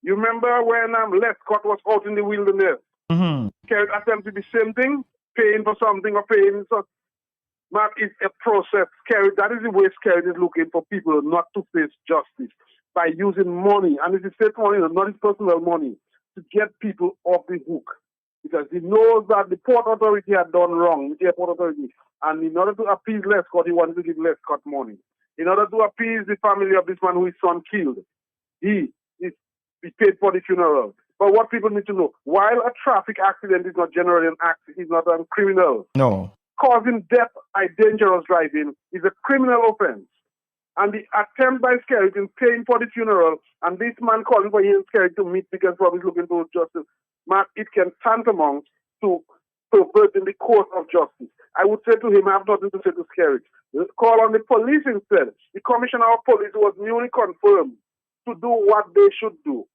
Speaker 4: You remember when Lescott was out in the wilderness? Skerrit attempted the same thing, paying for something or paying. So, Matt, it's a process. Skerrit, that is the way Skerrit is looking for people not to face justice by using money, and it's state money, not his personal money, to get people off the hook. Because he knows that the port authority had done wrong, the airport authority, and in order to appease Lescott, he wanted to give Lescott money. In order to appease the family of this man who his son killed, he paid for the funeral. But what people need to know, while a traffic accident is not generally an accident, is not a criminal.
Speaker 1: No.
Speaker 4: Causing death by dangerous driving is a criminal offense. And the attempt by Skerrit in paying for the funeral, and this man calling for him Skerrit to meet because Rob is looking for justice, Matt, it can tantamount to perverting the course of justice. I would say to him, I have nothing to say to Skerrit. Call on the police instead. The commissioner of police was newly confirmed to do what they should do.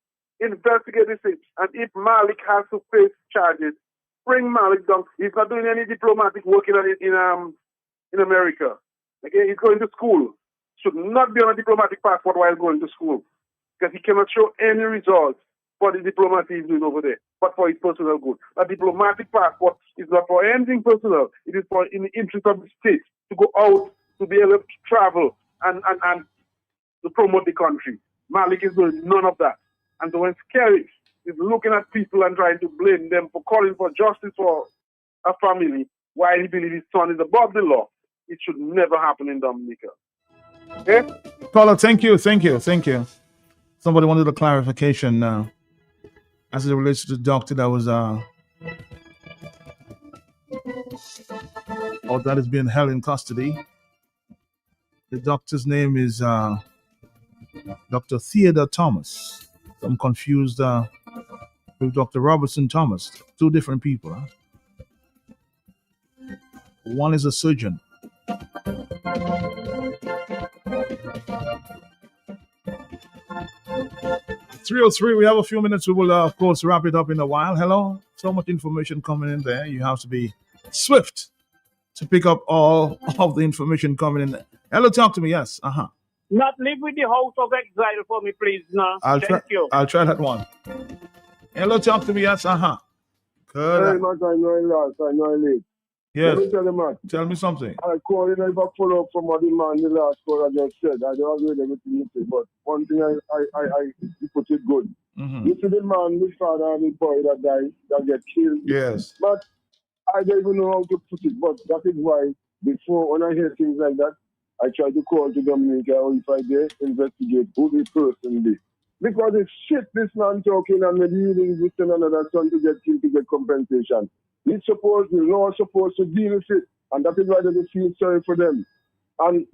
Speaker 4: Investigate this thing. And if Malik has to face charges, bring Malik down. He's not doing any diplomatic work in America. Okay, he's going to school. Should not be on a diplomatic passport while going to school, because he cannot show any results for the diplomacy he's doing over there, but for his personal good. A diplomatic passport is not for anything personal. It is for in the interest of the state to go out, to be able to travel and to promote the country. Malik is doing none of that. And so when Skerrit is looking at people and trying to blame them for calling for justice for a family, while he believes his son is above the law, it should never happen in Dominica. Okay?
Speaker 1: Caller, thank you. Somebody wanted a clarification as it relates to the doctor that was or that is being held in custody. The doctor's name is Dr. Theodore Thomas. I'm confused with Dr. Robertson Thomas. Two different people. Huh? One is a surgeon. 3:03, we have a few minutes. We will, of course, wrap it up in a while. Hello? So much information coming in there. You have to be swift to pick up all of the information coming in. Hello, talk to me. Yes.
Speaker 13: Not live with the house of exile for me, please. No. Thank you.
Speaker 1: I'll try that one. Hello, talk to me. Yes. Good.
Speaker 3: Hey, Matt, I know I late.
Speaker 1: Yes.
Speaker 3: Let me tell you, Matt.
Speaker 1: Tell me something.
Speaker 3: I call it, if I follow up from what the man the last call I just said. I don't agree with everything you said, but one thing you put it good. You see the man, the father and the boy that died, that get killed.
Speaker 1: Yes.
Speaker 3: But I don't even know how to put it, but that is why before, when I hear things like that, I try to call to Dominica, or if I dare, investigate who the person is. Because it's shit this man talking and maybe using this and another son to get killed to get compensation. The law is supposed to deal with it. And that is why they feel sorry for them. And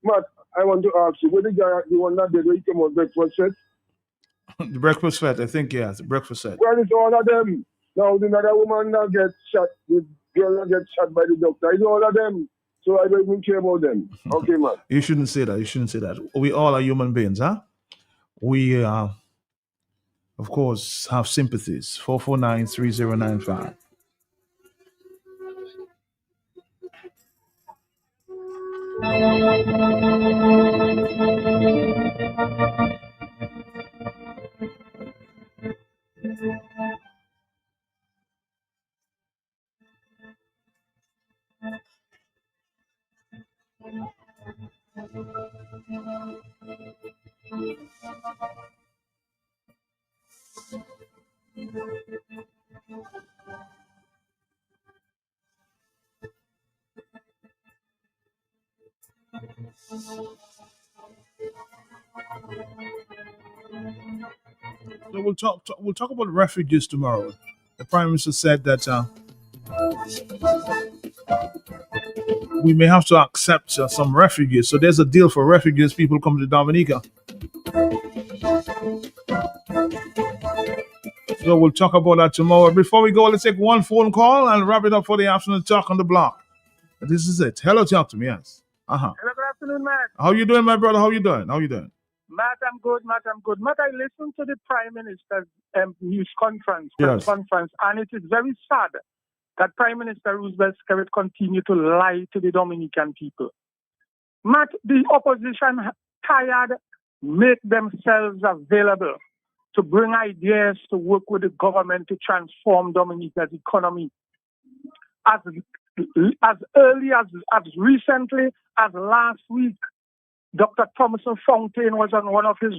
Speaker 3: Matt, I want to ask you, what the guy, the one that did when he came on breakfast set?
Speaker 1: The breakfast set, I think, yeah, the breakfast set.
Speaker 3: Where is all of them? Now, the other woman now gets shot, the girl now gets shot by the doctor. It's all of them. So I don't even care about them. Okay, man.
Speaker 1: You shouldn't say that. You shouldn't say that. We all are human beings, huh? We, of course, have sympathies. 449-3095. So we'll talk about refugees tomorrow. The Prime Minister said that we may have to accept some refugees. So there's a deal for refugees. People come to Dominica. So we'll talk about that tomorrow. Before we go, let's take one phone call and wrap it up for the afternoon talk on the block. This is it. Hello, talk to me. Yes.
Speaker 2: Hello, good afternoon, Matt.
Speaker 1: How you doing, my brother? How you doing? How you doing?
Speaker 2: Matt, I'm good. Matt, I listened to the Prime Minister's news conference,
Speaker 1: Yes.
Speaker 2: conference, and it is very sad that Prime Minister Roosevelt Skerrit continue to lie to the Dominican people. Matt, the opposition tired, make themselves available to bring ideas to work with the government to transform Dominica's economy. As early as recently as last week, Dr. Thomason Fontaine was on one of his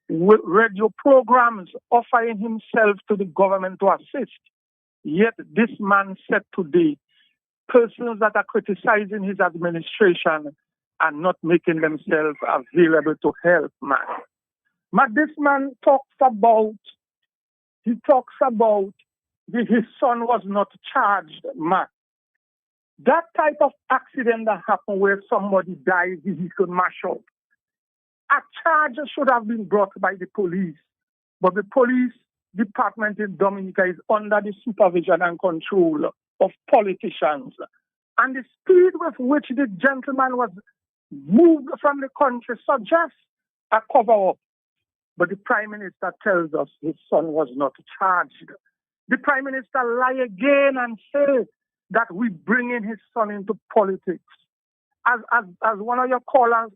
Speaker 2: radio programs offering himself to the government to assist. Yet this man said today, persons that are criticizing his administration are not making themselves available to help, man. But this man talks about his son was not charged, man. That type of accident that happened where somebody dies, he could mash up. A charge should have been brought by the police, but the police department in Dominica is under the supervision and control of politicians. And the speed with which the gentleman was moved from the country suggests a cover-up. But the Prime Minister tells us his son was not charged. The Prime Minister lie again and say that we bring in his son into politics. As one of your callers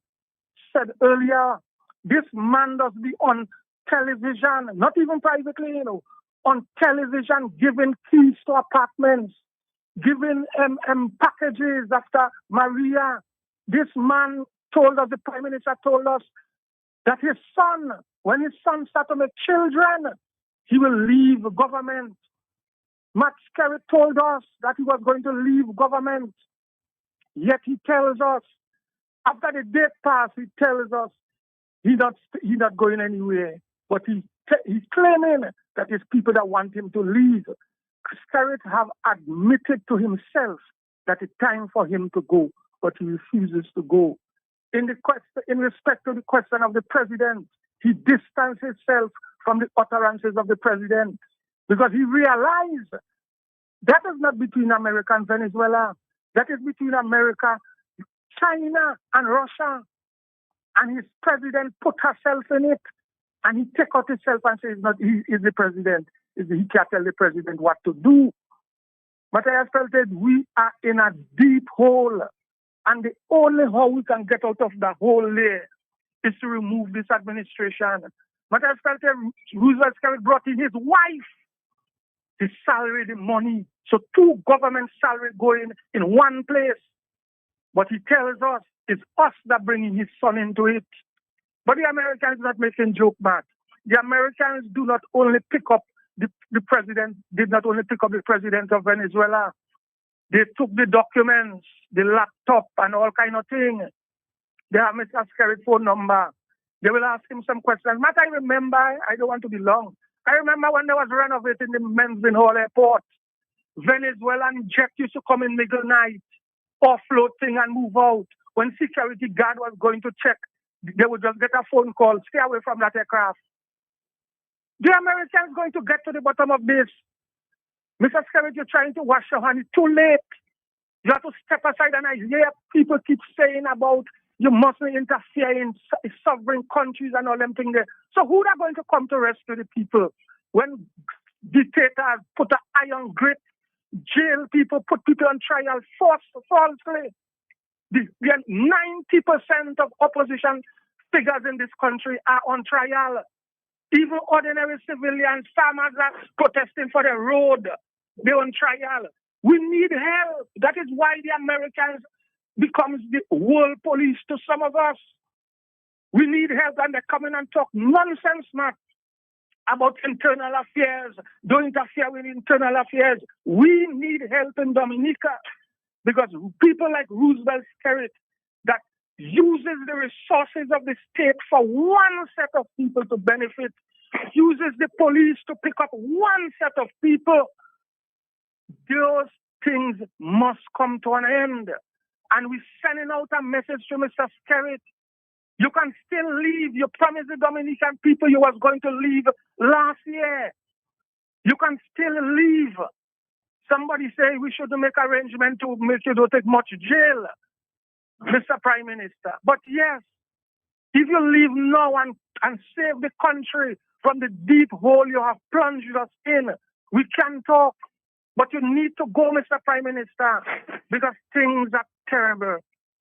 Speaker 2: said earlier, this man does be on television, not even privately, on television, giving keys to apartments, giving packages after Maria. This man told us, the Prime Minister told us, that his son, when his son starts to make children, he will leave government. Matt Skerrit told us that he was going to leave government. Yet he tells us, after the date passed, he tells us he's not going anywhere. But he's claiming that it's people that want him to leave. Skerrit have admitted to himself that it's time for him to go, but he refuses to go. In respect to the question of the president, he distanced himself from the utterances of the president because he realized that is not between America and Venezuela. That is between America, China, and Russia. And his president put herself in it, and he take out himself and says, he is the president. He can't tell the president what to do. But I have felt that we are in a deep hole. And the only how we can get out of the hole there is to remove this administration. But I felt that Roosevelt Skerrit brought in his wife, his salary, the money. So 2 government salaries going in one place. But he tells us it's us that bringing his son into it. But the Americans not making joke, Matt. The Americans do not only pick up the president, did not only pick up the president of Venezuela. They took the documents, the laptop, and all kind of things. They have Mr. Skerrit's phone number. They will ask him some questions. Matt, I remember, I don't want to be long. I remember when they was renovating the Mensvin Hall Airport. Venezuelan jet used to come in middle night. offload thing and move out. When security guard was going to check, they would just get a phone call, stay away from that aircraft. The Americans going to get to the bottom of this. Mr. Skerrit, you're trying to wash your hands. It's too late. You have to step aside, and I hear people keep saying about you mustn't interfere in sovereign countries and all them things there. So who are going to come to rescue the people when dictators put an iron grip, jail people, put people on trial falsely? The 90% of opposition figures in this country are on trial. Even ordinary civilians, farmers are protesting for the road. They're on trial. We need help. That is why the Americans becomes the world police to some of us. We need help, and they come in and talk nonsense, man, about internal affairs. Don't interfere with internal affairs. We need help in Dominica because people like Roosevelt Skerrit that uses the resources of the state for one set of people to benefit, uses the police to pick up one set of people. Those things must come to an end. And we're sending out a message to Mr. Skerrit. You can still leave. You promised the Dominican people you was going to leave last year. You can still leave. Somebody say we should make arrangement to make you don't take much jail, Mr. Prime Minister. But yes, if you leave now and save the country from the deep hole you have plunged us in, we can talk. But you need to go, Mr. Prime Minister, because things are terrible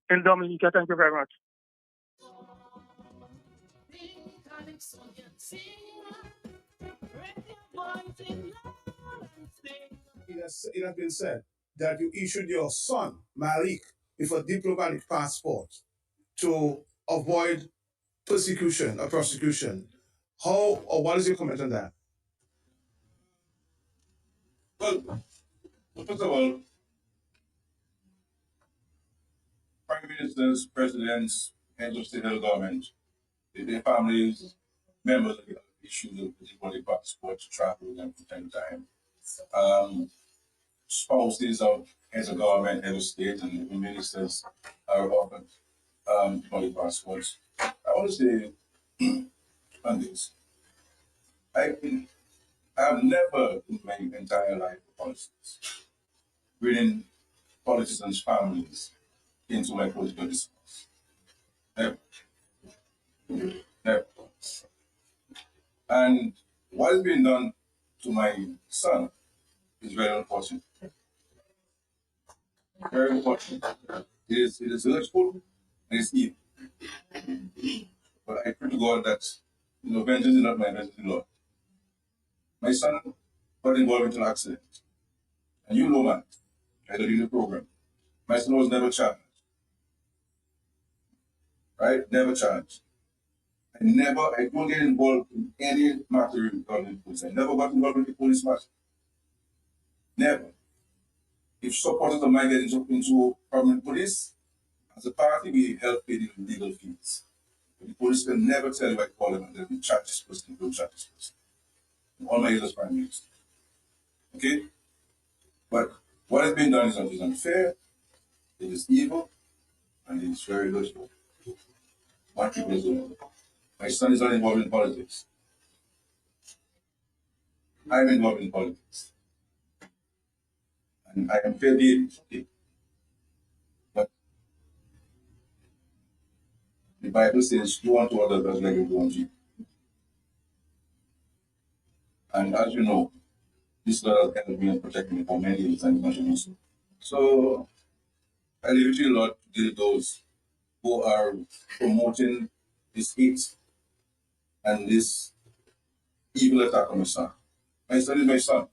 Speaker 2: in Dominica. Thank you very much.
Speaker 5: It has been said that you issued your son, Malik, with a diplomatic passport to avoid persecution or prosecution. How or what is your comment on that?
Speaker 9: Well, first of all, prime ministers, presidents, heads of state and government, their families, members of the issues of diplomatic passport to travel with them from time to time. Spouses of heads of government, heads of state, and even ministers are offered diplomatic passports. I want to say on this. I've never in my entire life of politics bringing politicians' families into my political discourse. Never. Never. And what is being done to my son is very unfortunate. Very unfortunate. It is hurtful and it's evil. But I pray to God that vengeance is not my vengeance, Lord. My son got involved in an accident. And you know, man, I did the program. My son was never charged. Right? Never charged. I don't get involved in any matter regarding the police. I never got involved in the police matter. Never. If supporters of mine get into permanent police, as a party, we help pay the legal fees. But the police can never tell you I call them and they'll be charged this person, don't charge this person. All my years prime minister. Okay? But what has been done is unfair, it is evil, and it is very hurtful. What people is doing. My son is not involved in politics. I'm involved in politics. And I am fair game, okay? But the Bible says, do unto others as like you do unto you. And as you know, this Lord has helped me and protected me for many years and continues so. So I leave it to you, Lord, to deal with those who are promoting this hate and this evil attack on my son. My son is my son,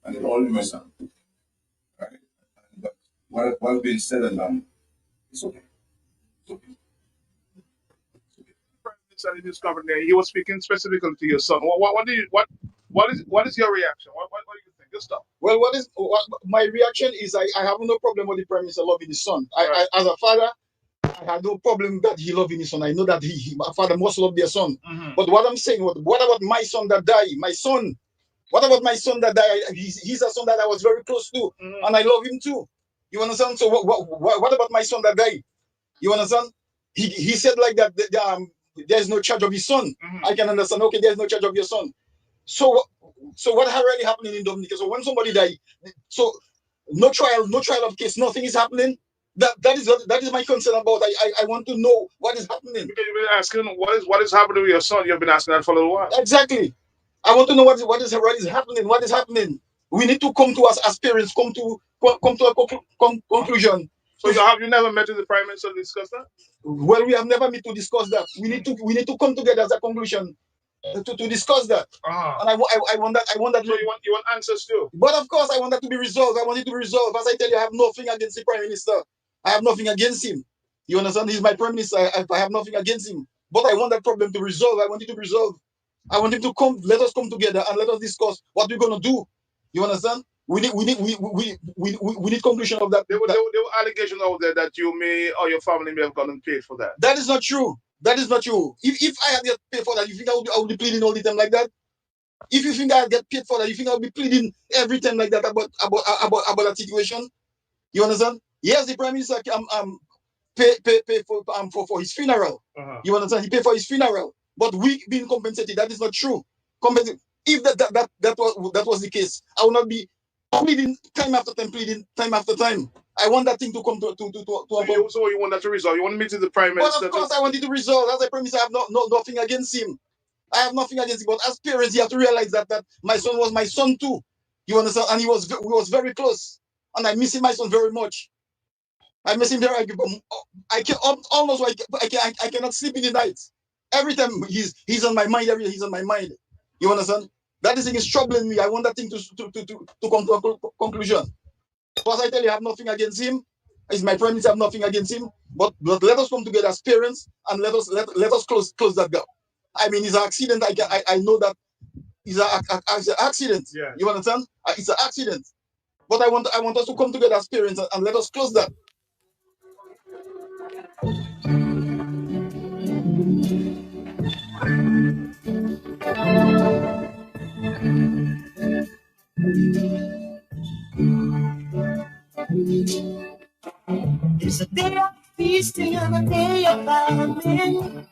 Speaker 9: and it will always be my son. Right? But what's been said and done, it's okay. It's okay.
Speaker 5: Prime Minister in this government, he was speaking specifically to your son. What is your reaction? What do you think? Good stuff.
Speaker 11: Well, my reaction is I have no problem with the Prime Minister loving his son. I as a father, I have no problem that he loving his son. I know that my father must love their son. Mm-hmm. But what I'm saying, what about my son that died? My son. What about my son that died? He's a son that I was very close to, and I love him too. You understand? So what about my son that died? You understand? He said like that, there's no charge of his son. I can understand. Okay, there's no charge of your son. So what really happening in Dominica? So when somebody die, so no trial of case, nothing is happening. That is my concern about. I want to know what is happening.
Speaker 5: Because you've been asking what is happening with your son. You've been asking that for a little while.
Speaker 11: Exactly. I want to know what is happening. What is happening? We need to come to us as parents, come to a conclusion.
Speaker 5: So you never met with the Prime Minister to discuss that?
Speaker 11: Well, we have never met to discuss that. We need to come together as a conclusion to discuss that. And I want that. So
Speaker 5: you want answers too?
Speaker 11: But of course, I want that to be resolved. I want it to be resolved. As I tell you, I have nothing against the Prime Minister. I have nothing against him. You understand? He's my Prime Minister. I have nothing against him. But I want that problem to resolve. I want it to resolve. I want him to come. Let us come together and let us discuss what we're gonna do. You understand? We need conclusion of that.
Speaker 5: There were allegations out there that you may or your family may have gone and paid for that.
Speaker 11: That is not true. That is not true. If I had get paid for that, you think I would be pleading all the time like that? If you think I get paid for that, you think I'll be pleading every time like that about that situation? You understand? Yes, the Prime Minister pay for his funeral. You understand? He paid for his funeral, but we being compensated. That is not true. If that was the case, I would not be pleading time after time. I want that thing to come to
Speaker 5: So you want that to resolve? You want to meet with the Prime Minister?
Speaker 11: But of course, I want it to resolve. As I promised, I have nothing against him. I have nothing against him. But as parents, you have to realize that my son was my son too. You understand? And we was very close. And I miss my son very much. I miss him very. I can almost I cannot sleep in the night. Every time he's on my mind. He's on my mind. You understand? That thing is troubling me. I want that thing to come to a conclusion. Because I tell you, I have nothing against him. He's my Prime Minister. I have nothing against him. But let us come together as parents and let us close that gap. I mean, it's an accident. I know that it's an accident.
Speaker 5: Yeah.
Speaker 11: You understand? It's an accident. But I want us to come together as parents and let us close that.
Speaker 16: It's a day of feasting and a day of famine.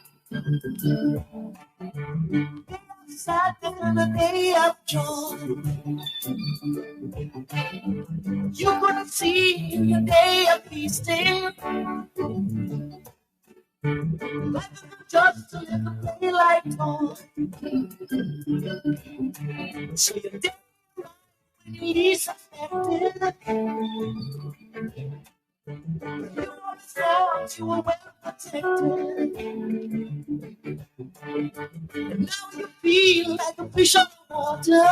Speaker 16: Day of sadness and a day of joy. You could see in your day of feasting. Life is just a little daylight toy. So you did when you least expected. You always thought you were well protected. And now you feel like a fish out of water.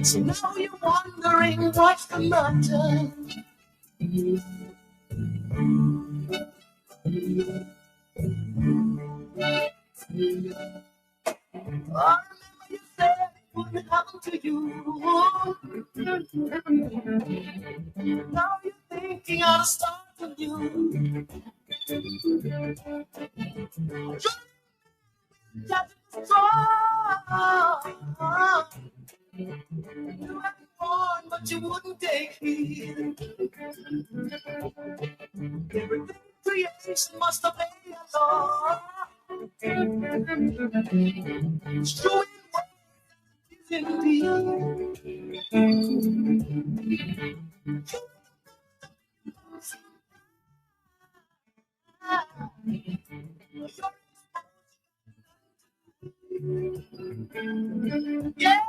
Speaker 16: So now you're wondering what's the matter. Oh, remember you said it wouldn't happen to you. Now you're thinking how to start anew. That is strong. You had been born, but you wouldn't take heed. Everything creation must obey a law. It's true in what is indeed. Yeah.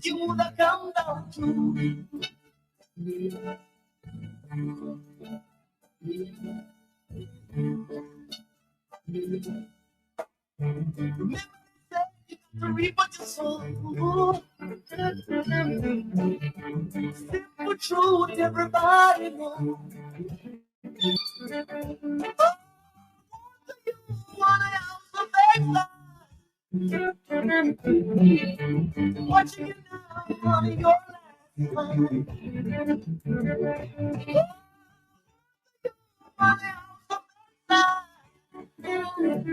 Speaker 16: You would have come down to. Remember that you can reap what you sow. Simple truth, everybody knows. Wanna have some big life. Watching you now on your last line. Wanna have some big life.